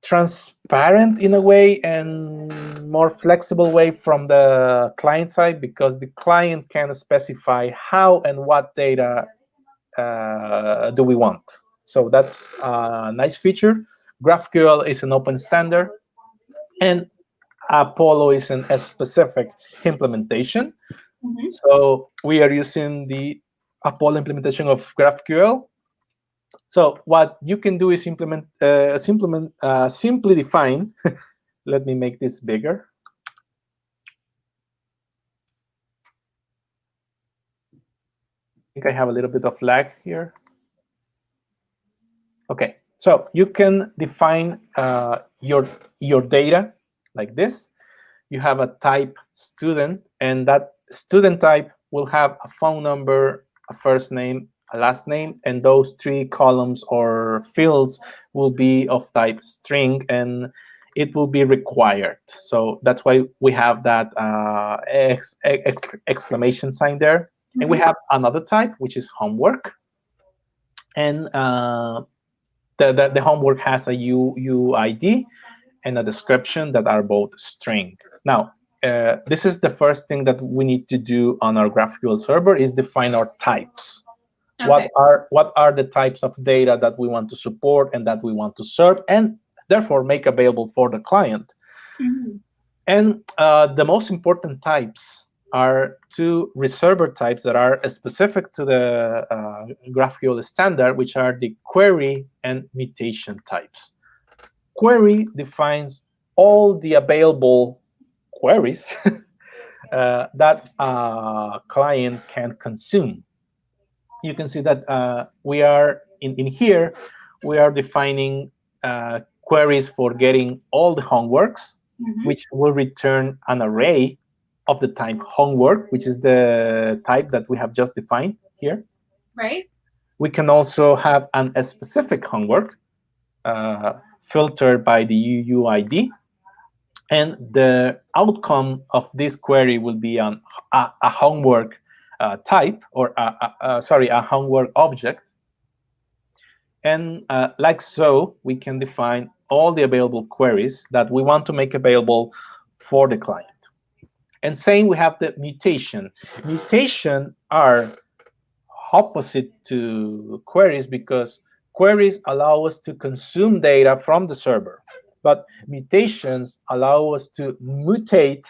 transparent in a way and more flexible way from the client side, because the client can specify how and what data do we want. So that's a nice feature. GraphQL is an open standard, and Apollo is a specific implementation. Mhm. So we are using the Apollo implementation of GraphQL. So what you can do is simply define. Let me make this bigger. I think I have a little bit of lag here. Okay, so you can define your data like this. You have a type student, and that student type will have a phone number, a first name, a last name, and those 3 columns or fields will be of type string, and it will be required. So that's why we have that exclamation sign there. And we have another type, which is homework. And the homework has a UID and a description that are both string. Now, this is the first thing that we need to do on our GraphQL server, is define our types. Okay. What are the types of data that we want to support and that we want to serve, and therefore make available for the client. Mhm. And the most important types are 2 reserver types that are specific to the GraphQL standard, which are the query and mutation types. Query defines all the available queries that a client can consume. You can see that we are in here, we are defining queries for getting all the homeworks, which will return an array of the type homework, which is the type that we have just defined here. Right. We can also have a specific homework filtered by the UUID, and the outcome of this query will be a homework type, or a homework object. And like so, we can define all the available queries that we want to make available for the client. And same, we have the mutation. Mutation are opposite to queries, because queries allow us to consume data from the server, but mutations allow us to mutate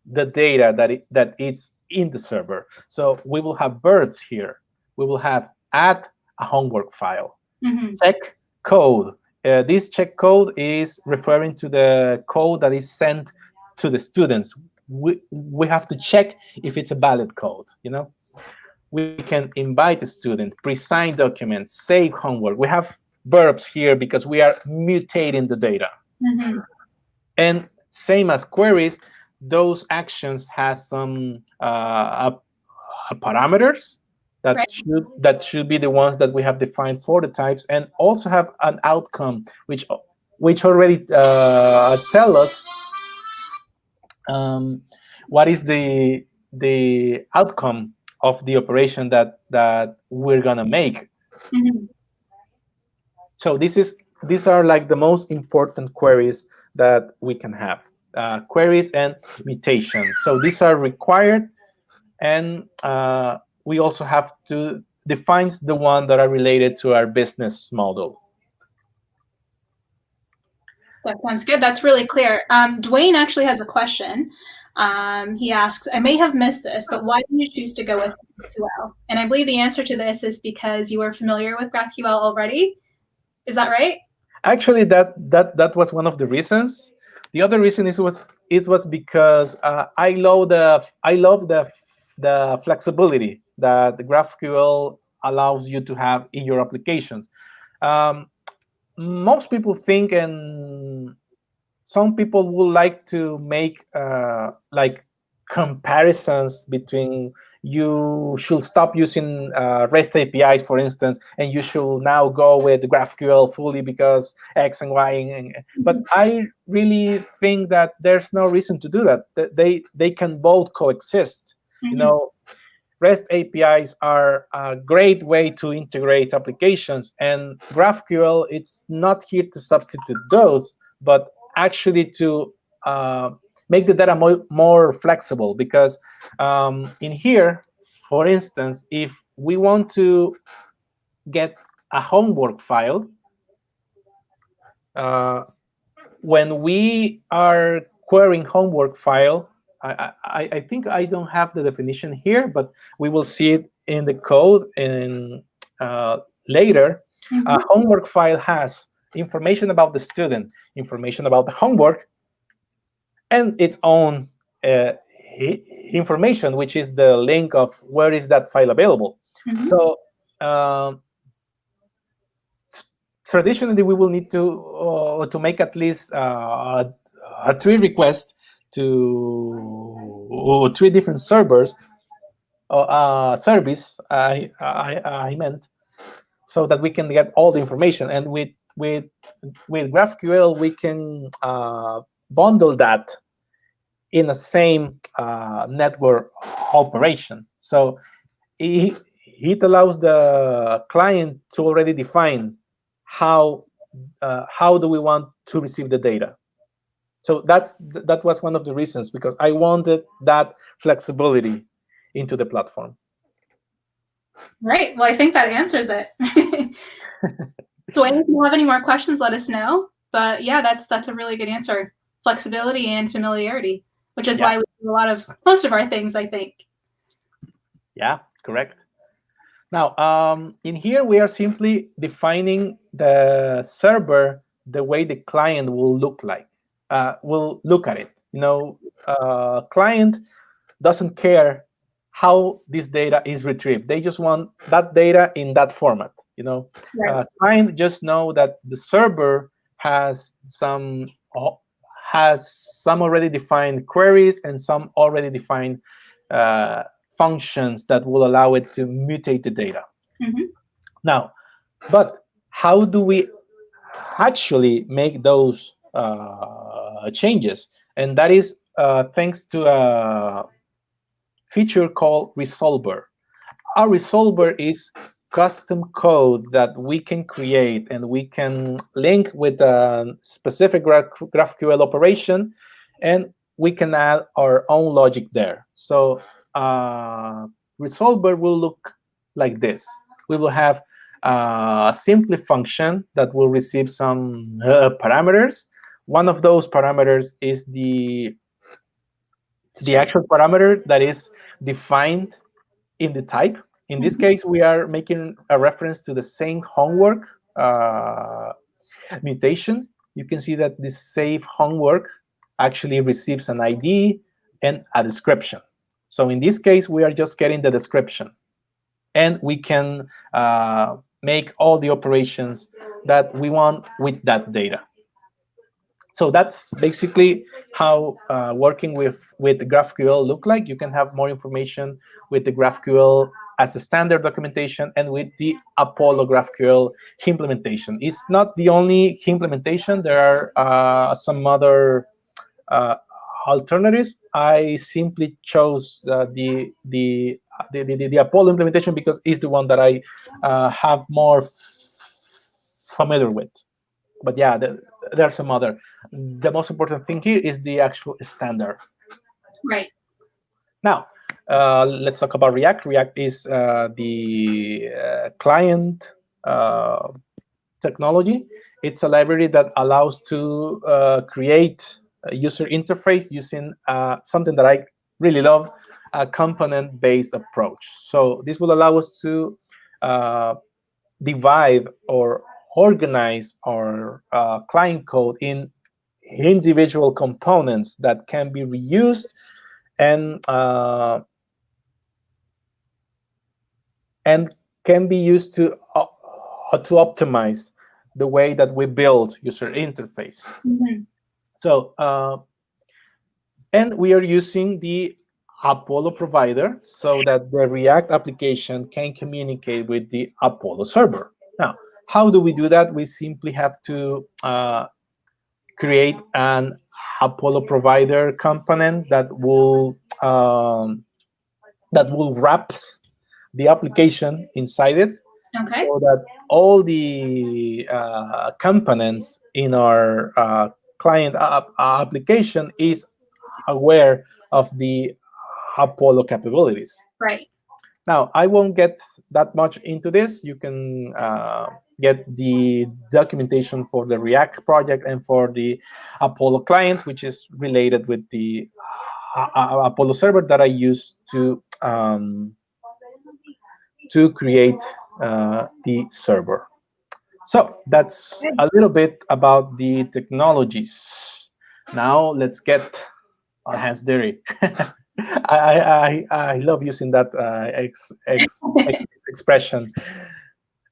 the data that is in the server. So we will have verbs here. We will have add a homework file, check code. This check code is referring to the code that is sent to the students. We have to check if it's a valid code, We can invite a student, pre-sign documents, save homework. We have verbs here because we are mutating the data. And same as queries, those actions has some parameters that should be the ones that we have defined for the types, and also have an outcome which already tell us what is the outcome of the operation that we're gonna make. So these are like the most important queries that we can have. Queries and mutation. So these are required, and we also have to define the one that are related to our business model. That sounds good. That's really clear. Dwayne actually has a question. He asks, I may have missed this, but why did you choose to go with GraphQL? And I believe the answer to this is because you are familiar with GraphQL already. Is that right? Actually, that was one of the reasons. The other reason was because I love the flexibility that the GraphQL allows you to have in your application. Most people think, and some people would like to make like comparisons between, you should stop using REST APIs, for instance, and you should now go with GraphQL fully because X and Y. But I really think that there's no reason to do that. They can both coexist. REST APIs are a great way to integrate applications, and GraphQL, it's not here to substitute those, but actually to make the data more flexible. Because in here, for instance, if we want to get a homework file, when we are querying homework file, I think I don't have the definition here, but we will see it in the code and later. A homework file has information about the student, information about the homework, and its own information, which is the link of where is that file available. So traditionally, we will need to make at least a 3 requests to 3 different servers, service. I meant, so that we can get all the information. And with GraphQL, we can bundle that in the same network operation. So it allows the client to already define how do we want to receive the data. So that was one of the reasons, because I wanted that flexibility into the platform. Right. Well, I think that answers it. So if you have any more questions, let us know. But yeah, that's a really good answer. Flexibility and familiarity, which is why we do most of our things, I think. Yeah, correct. Now, in here, we are simply defining the server the way the client will look at it. Client doesn't care how this data is retrieved. They just want that data in that format. Right. Client just know that the server has some already defined queries and some already defined functions that will allow it to mutate the data. Now, but how do we actually make those changes? And that is thanks to a feature called Resolver. Our Resolver is custom code that we can create, and we can link with a specific GraphQL operation, and we can add our own logic there. So Resolver will look like this. We will have a simple function that will receive some parameters. One of those parameters is the actual parameter that is defined in the type. In this case, we are making a reference to the same homework mutation. You can see that this save homework actually receives an ID and a description. So in this case, we are just getting the description, and we can make all the operations that we want with that data. So that's basically how working with GraphQL look like. You can have more information with the GraphQL as a standard documentation and with the Apollo GraphQL implementation. It's not the only implementation. There are some other alternatives. I simply chose the Apollo implementation because it's the one that I have more familiar with. But yeah, there are some other. The most important thing here is the actual standard. Right. Now, let's talk about React. React is the client technology. It's a library that allows to create a user interface using something that I really love, a component-based approach. So this will allow us to divide or organize our client code in individual components that can be reused and can be used to optimize the way that we build user interface. So and we are using the Apollo provider so that the React application can communicate with the Apollo server. Now, how do we do that? We simply have to create an Apollo provider component that will that will wrap the application inside it, Okay. so that all the components in our client application is aware of the Apollo capabilities. Right. Now, I won't get that much into this. You can get the documentation for the React project and for the Apollo client, which is related with the Apollo server that I use to create the server. So that's a little bit about the technologies. Now let's get our hands dirty. I love using that expression.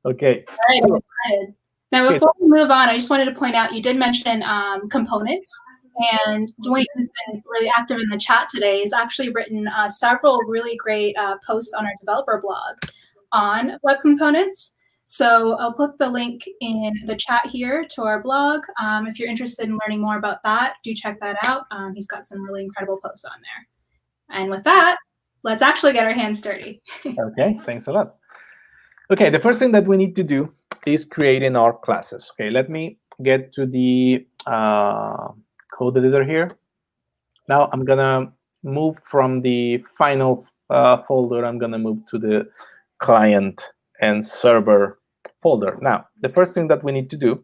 Okay. All right, I'm So, excited. Now, before we move on, I just wanted to point out you did mention components, and Dwayne, who's been really active in the chat today, has actually written several really great posts on our developer blog on web components. So I'll put the link in the chat here to our blog. If you're interested in learning more about that, do check that out. He's got some really incredible posts on there. And with that, let's actually get our hands dirty. okay, thanks a lot. Okay, the first thing that we need to do is creating our classes. Okay, let me get to the code editor here. Now I'm gonna move from the final folder. I'm gonna move to the client and server folder. Now, the first thing that we need to do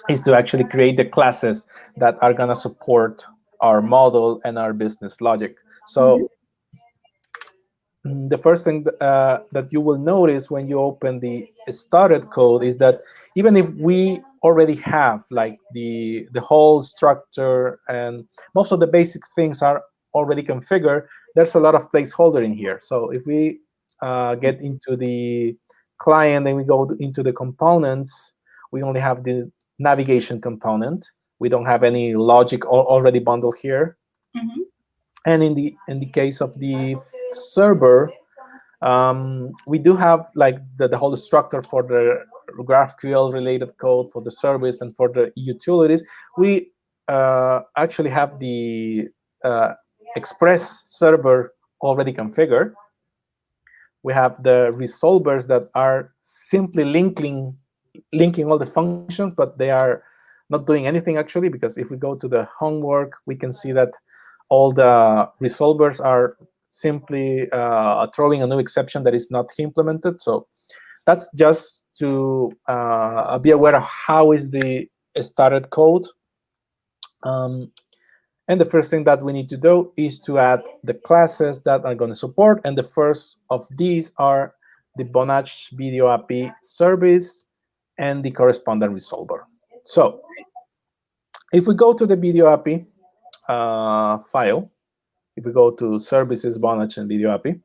is to actually create the classes that are gonna support our model and our business logic. So the first thing that you will notice when you open the started code is that even if we already have like the whole structure and most of the basic things are already configured, there's a lot of placeholder in here. So if we get into the client and we go into the components, we only have the navigation component. We don't have any logic already bundled here. Mm-hmm. And in the case of the server, we do have like the whole structure for the GraphQL related code for the service and for the utilities. We actually have the Express server already configured. We have the resolvers that are simply linking all the functions, but they are not doing anything actually, because if we go to the homework, we can see that all the resolvers are simply throwing a new exception that is not implemented. So that's just to be aware of how is the started code. And the first thing that we need to do is to add the classes that are going to support. And the first of these are the Vonage Video API service and the corresponding resolver. So if we go to the Video API file, if we go to services, Vonage, and Video API,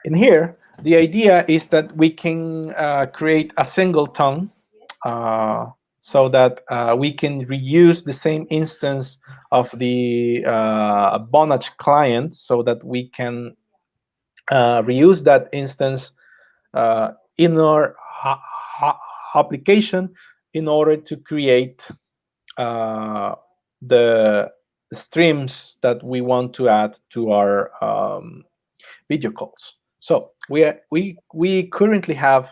in here, the idea is that we can create a singleton so that we can reuse the same instance of the Vonage client, so that we can reuse that instance in our application in order to create the streams that we want to add to our video calls. So we currently have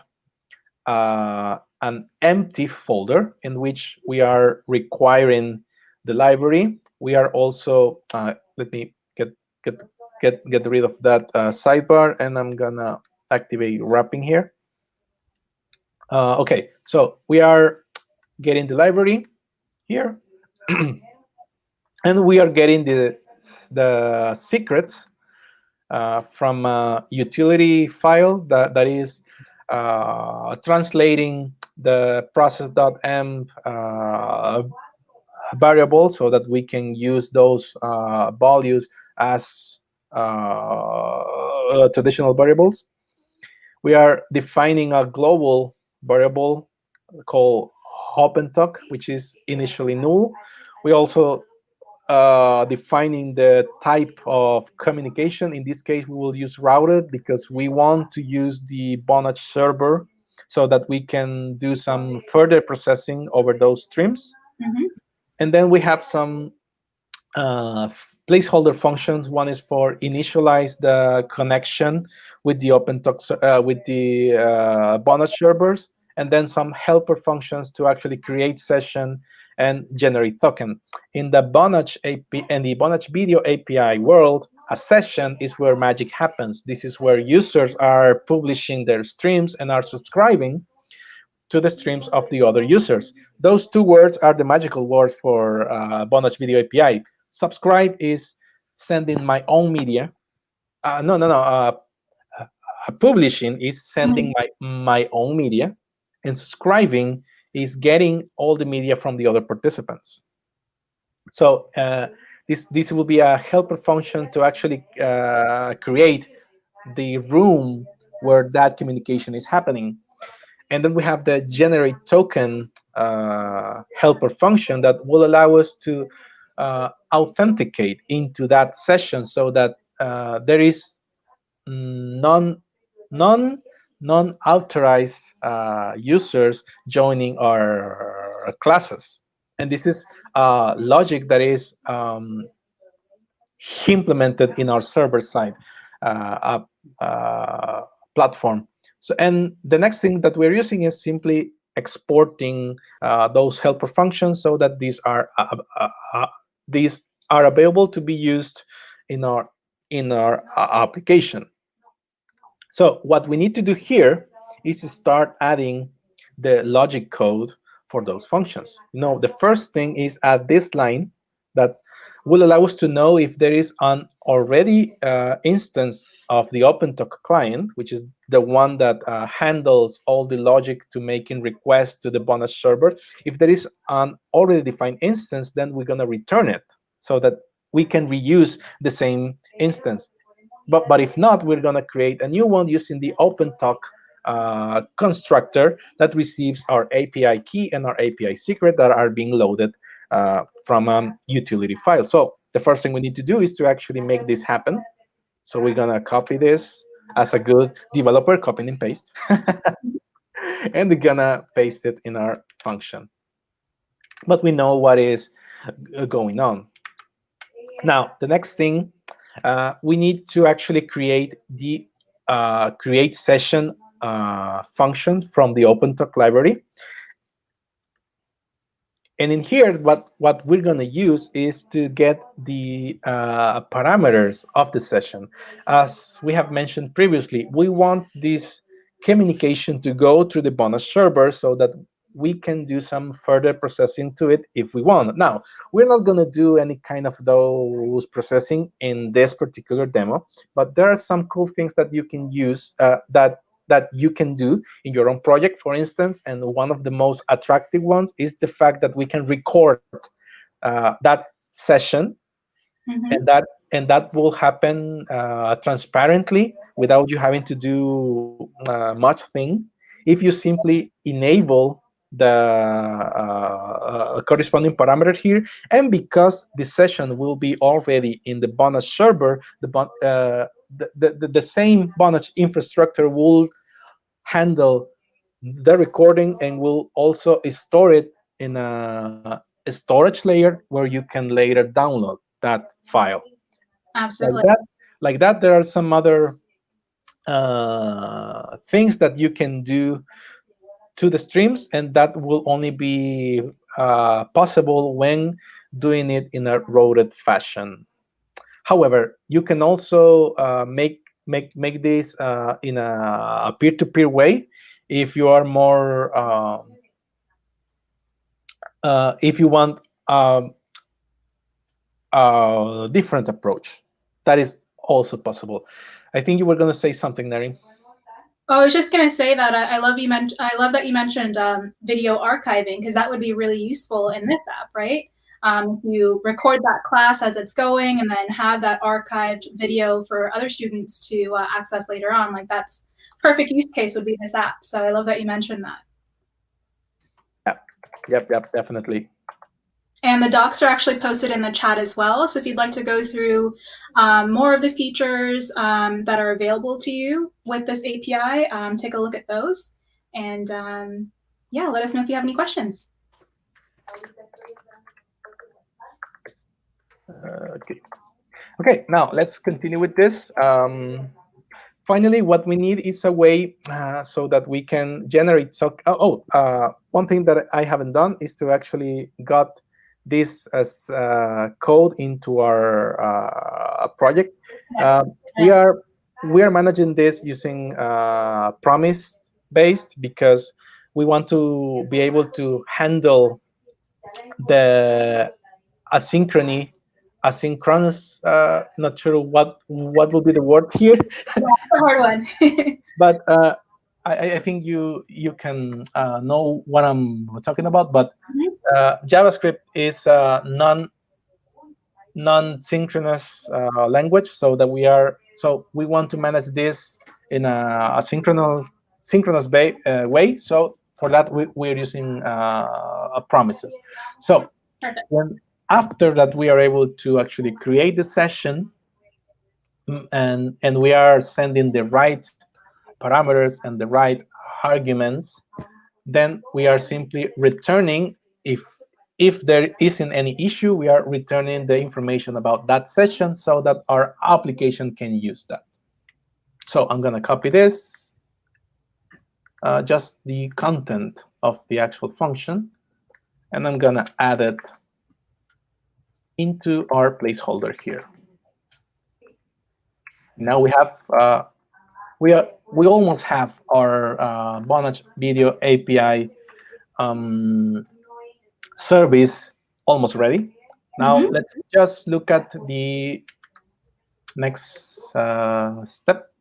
an empty folder in which we are requiring the library. We are also let me get rid of that sidebar, and I'm gonna activate wrapping here. Okay, so we are getting the library here, and we are getting the secrets from a utility file that is translating the process.env variable, so that we can use those values as traditional variables. We are defining a global variable called opentalk, which is initially null. We also defining the type of communication. In this case, we will use routed because we want to use the Vonage server so that we can do some further processing over those streams. Mm-hmm. And then we have some placeholder functions. One is for initialize the connection with the with the Vonage servers, and then some helper functions to actually create session and generate token. In the Vonage API and the Vonage Video API world, a session is where magic happens. This is where users are publishing their streams and are subscribing to the streams of the other users. Those two words are the magical words for Vonage Video API. Subscribe is sending my own media. Publishing is sending my own media, and subscribing is getting all the media from the other participants. So this will be a helper function to actually create the room where that communication is happening. And then we have the generate token helper function that will allow us to authenticate into that session, so that there is non authorized users joining our classes. And this is logic that is implemented in our server side platform. So, and the next thing that we're using is simply exporting those helper functions, so that these are available to be used in our application. So what we need to do here is to start adding the logic code for those functions. The first thing is add this line that will allow us to know if there is an already instance of the OpenTalk client, which is the one that handles all the logic to making requests to the Vonage server. If there is an already defined instance, then we're going to return it so that we can reuse the same instance. But if not, we're going to create a new one using the OpenTalk constructor that receives our API key and our API secret that are being loaded from a utility file. So the first thing we need to do is to actually make this happen. So we're going to copy this as a good developer, copy and paste. And we're going to paste it in our function. But we know what is going on. Now, the next thing, we need to actually create the create session function from the OpenTalk library. And in here, what we're going to use is to get the parameters of the session. As we have mentioned previously, we want this communication to go through the Vonage server so that we can do some further processing to it if we want. Now, we're not going to do any kind of those processing in this particular demo, but there are some cool things that you can use that you can do in your own project, for instance. And one of the most attractive ones is the fact that we can record that session, and that will happen transparently without you having to do much thing. If you simply enable the corresponding parameter here, and because the session will be already in the Vonage server, the same Vonage infrastructure will handle the recording and will also store it in a storage layer where you can later download that file. Absolutely. Like that, there are some other things that you can do to the streams, and that will only be possible when doing it in a routed fashion. However, you can also make this in a peer-to-peer way if you are more if you want a different approach. That is also possible. I think you were going to say something, Nari. Oh, I was just going to say that I love that you mentioned video archiving, because that would be really useful in this app, right? You record that class as it's going and then have that archived video for other students to access later on. Like, that's perfect use case would be this app. So I love that you mentioned that. Yep, definitely. And the docs are actually posted in the chat as well. So if you'd like to go through more of the features that are available to you with this API, take a look at those. And yeah, let us know if you have any questions. Okay, now let's continue with this. Finally, what we need is a way so that we can generate. One thing that I haven't done is to actually got this as code into our project. We are managing this using promise based because we want to be able to handle the asynchronous. Not sure what will be the word here. Yeah, it's a hard one. But I think you can know what I'm talking about. But JavaScript is a non-synchronous language, so we want to manage this in a synchronous way. So for that, we're using promises. So after that, we are able to actually create the session, and we are sending the right parameters and the right arguments. Then we are simply returning, if there isn't any issue, we are returning the information about that session so that our application can use that. So I'm going to copy this, just the content of the actual function, and I'm going to add it into our placeholder here. Now we have we almost have our Vonage Video API service almost ready. Now let's just look at the next step.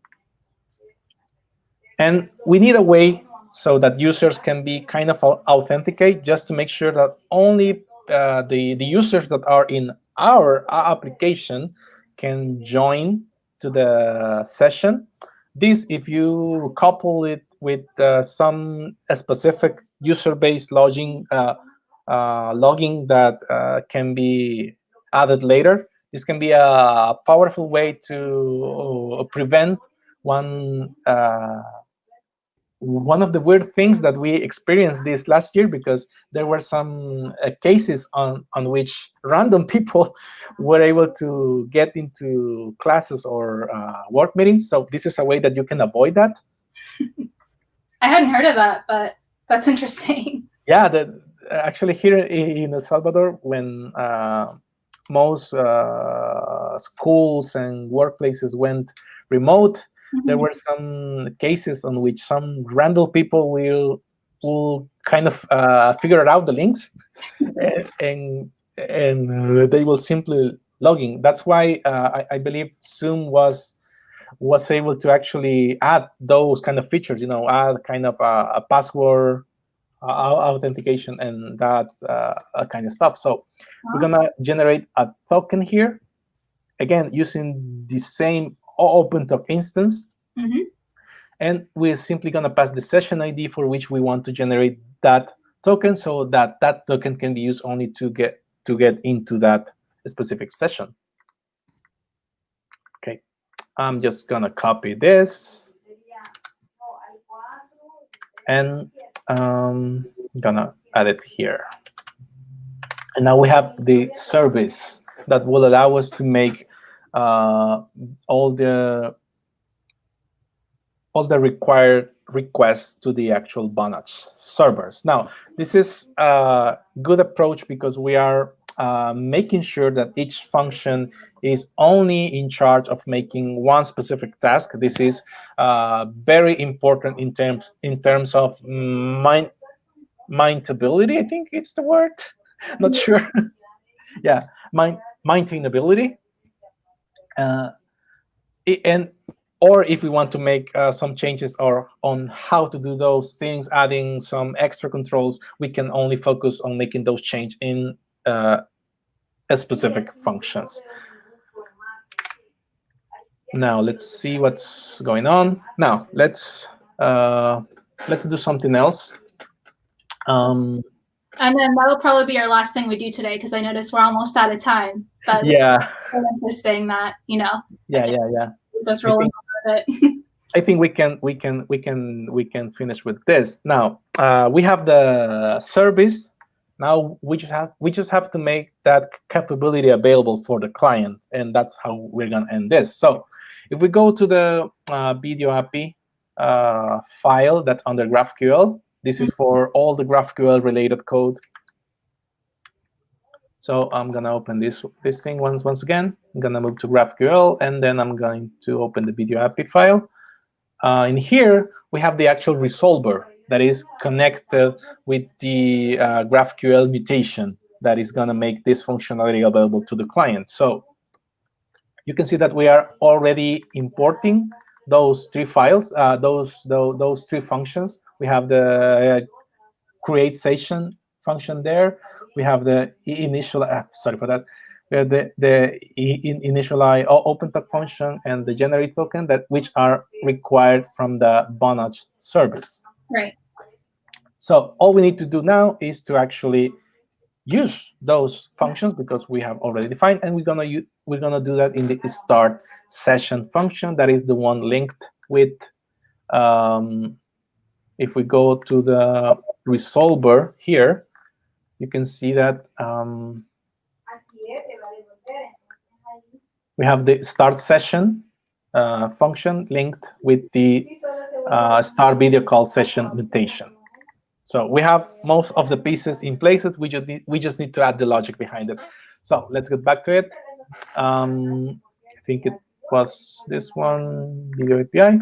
And we need a way so that users can be kind of authenticate, just to make sure that only the users that are in our application can join to the session. This, if you couple it with some specific user-based logging that can be added later, this can be a powerful way to prevent one of the weird things that we experienced this last year, because there were some cases on which random people were able to get into classes or work meetings. So this is a way that you can avoid that. I hadn't heard of that, but that's interesting. Yeah, actually here in El Salvador, when most schools and workplaces went remote, there were some cases on which some random people will kind of figure out the links and they will simply log in. That's why I believe Zoom was able to actually add those kind of features, add kind of a password authentication and that kind of stuff. So we're gonna generate a token here, again using the same OpenTalk instance, and we're simply gonna pass the session ID for which we want to generate that token, so that token can be used only to get into that specific session. Okay, I'm just gonna copy this and gonna add it here. And now we have the service that will allow us to make all the required requests to the actual Vonage servers. Now, this is a good approach because we are making sure that each function is only in charge of making one specific task. This is very important in terms of maintainability. I think it's the word. Not sure. Yeah, maintainability. Or if we want to make some changes or on how to do those things, adding some extra controls, we can only focus on making those changes in specific functions. Now let's see what's going on. Now let's do something else. And then that'll probably be our last thing we do today, because I noticed we're almost out of time. But yeah, it's so interesting that Yeah. Just rolling over it. I think we can finish with this. Now we have the service. Now we just have to make that capability available for the client, and that's how we're gonna end this. So if we go to the video API file that's under GraphQL, this is for all the GraphQL related code. So I'm gonna open this thing once again. I'm gonna move to GraphQL, and then I'm going to open the video API file. In here, we have the actual resolver that is connected with the GraphQL mutation that is going to make this functionality available to the client. So you can see that we are already importing those three files, those three functions. We have the create session function there. We have the initial, sorry for that. We have the initialize open talk function and the generate token which are required from the Vonage service. Right. So all we need to do now is to actually use those functions because we have already defined, and we're gonna do that in the start session function. That is the one linked with. If we go to the resolver here, you can see that we have the start session function linked with the start video call session mutation. So we have most of the pieces in places. We just need to add the logic behind it. So let's get back to it. I think it was this one, video API.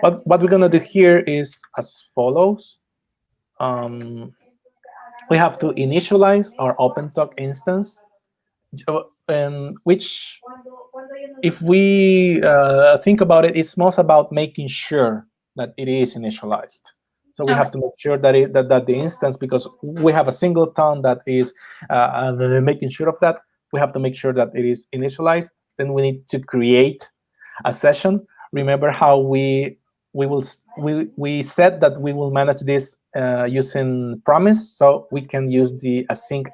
What we're gonna do here is as follows. We have to initialize our OpenTalk instance, which, if we think about it, it's most about making sure that it is initialized. So we have to make sure that that the instance, because we have a singleton that is making sure of that, we have to make sure that it is initialized. Then we need to create a session. Remember how we said that we will manage this using promise, so we can use the async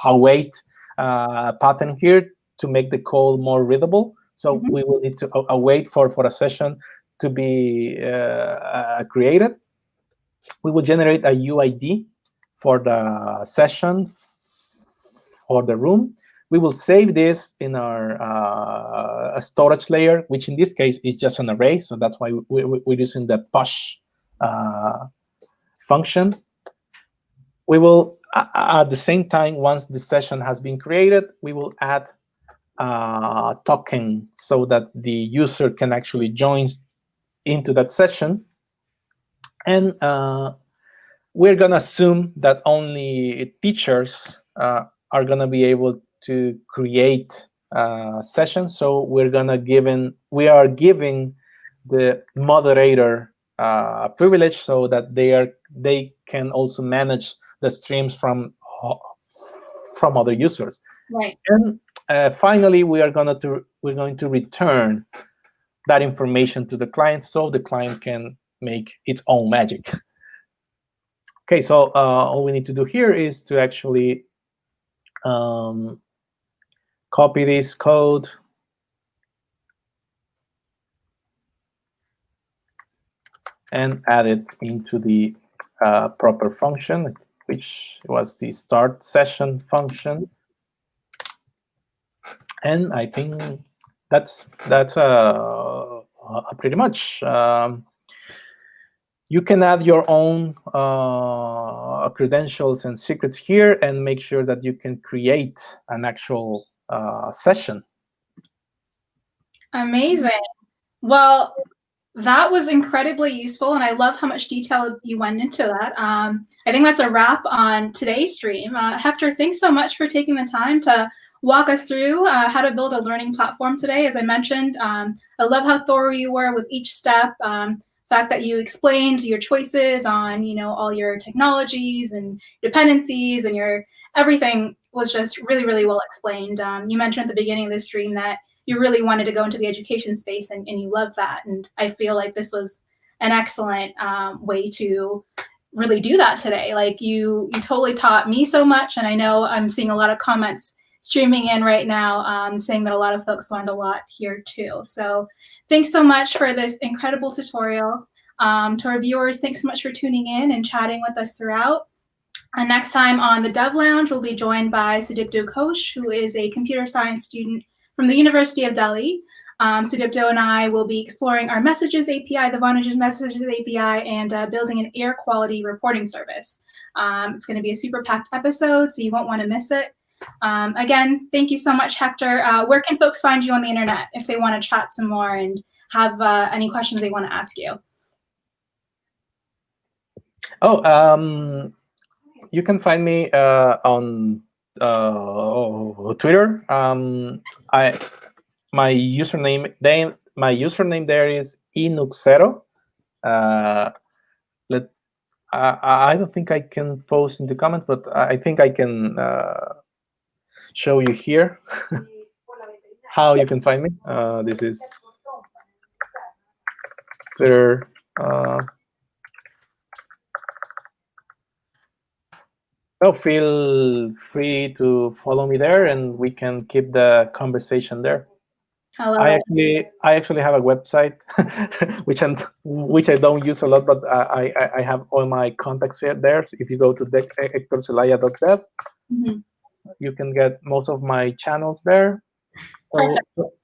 await pattern here to make the code more readable. So we will need to await for a session to be created. We will generate a UID for the session for the room. We will save this in our storage layer, which in this case is just an array. So that's why we're using the push function. We will, at the same time, once the session has been created, we will add a token so that the user can actually join into that session. And we're going to assume that only teachers are going to be able to create sessions. So we are giving the moderator privilege so that they can also manage the streams from other users. Right. And finally, we're going to return that information to the client so the client can make its own magic. Okay, so all we need to do here is to actually copy this code and add it into the proper function, which was the start session function. And I think that's pretty much. You can add your own credentials and secrets here and make sure that you can create an actual session. Amazing. Well, that was incredibly useful, and I love how much detail you went into that. I think that's a wrap on today's stream. Hector, thanks so much for taking the time to walk us through how to build a learning platform today. As I mentioned, I love how thorough you were with each step. Fact that you explained your choices on, all your technologies and dependencies and your everything was just really, really well explained. You mentioned at the beginning of the stream that you really wanted to go into the education space and you love that. And I feel like this was an excellent way to really do that today. Like you totally taught me so much. And I know I'm seeing a lot of comments streaming in right now saying that a lot of folks learned a lot here too. So thanks so much for this incredible tutorial. To our viewers, thanks so much for tuning in and chatting with us throughout. And next time on the Dev Lounge, we'll be joined by Sudipto Ghosh, who is a computer science student from the University of Delhi. Sudipto and I will be exploring our Messages API, the Vonage Messages API, and building an air quality reporting service. It's going to be a super packed episode, so you won't want to miss it. Again, thank you so much, Hector. Where can folks find you on the internet if they want to chat some more and have any questions they want to ask you? Oh, you can find me on Twitter. My username there is inuxero. I don't think I can post in the comments, but I think I can show you here how you can find me. This is Twitter. So feel free to follow me there, and we can keep the conversation there. I actually have a website, which I don't use a lot, but I have all my contacts there. So if you go to hectorcelaya.dev, you can get most of my channels there.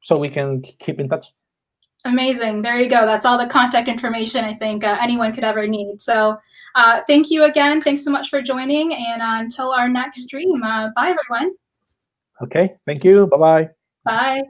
So we can keep in touch. Amazing. There you go. That's all the contact information I think anyone could ever need. So thank you again. Thanks so much for joining. And until our next stream, bye, everyone. Okay. Thank you. Bye-bye. Bye.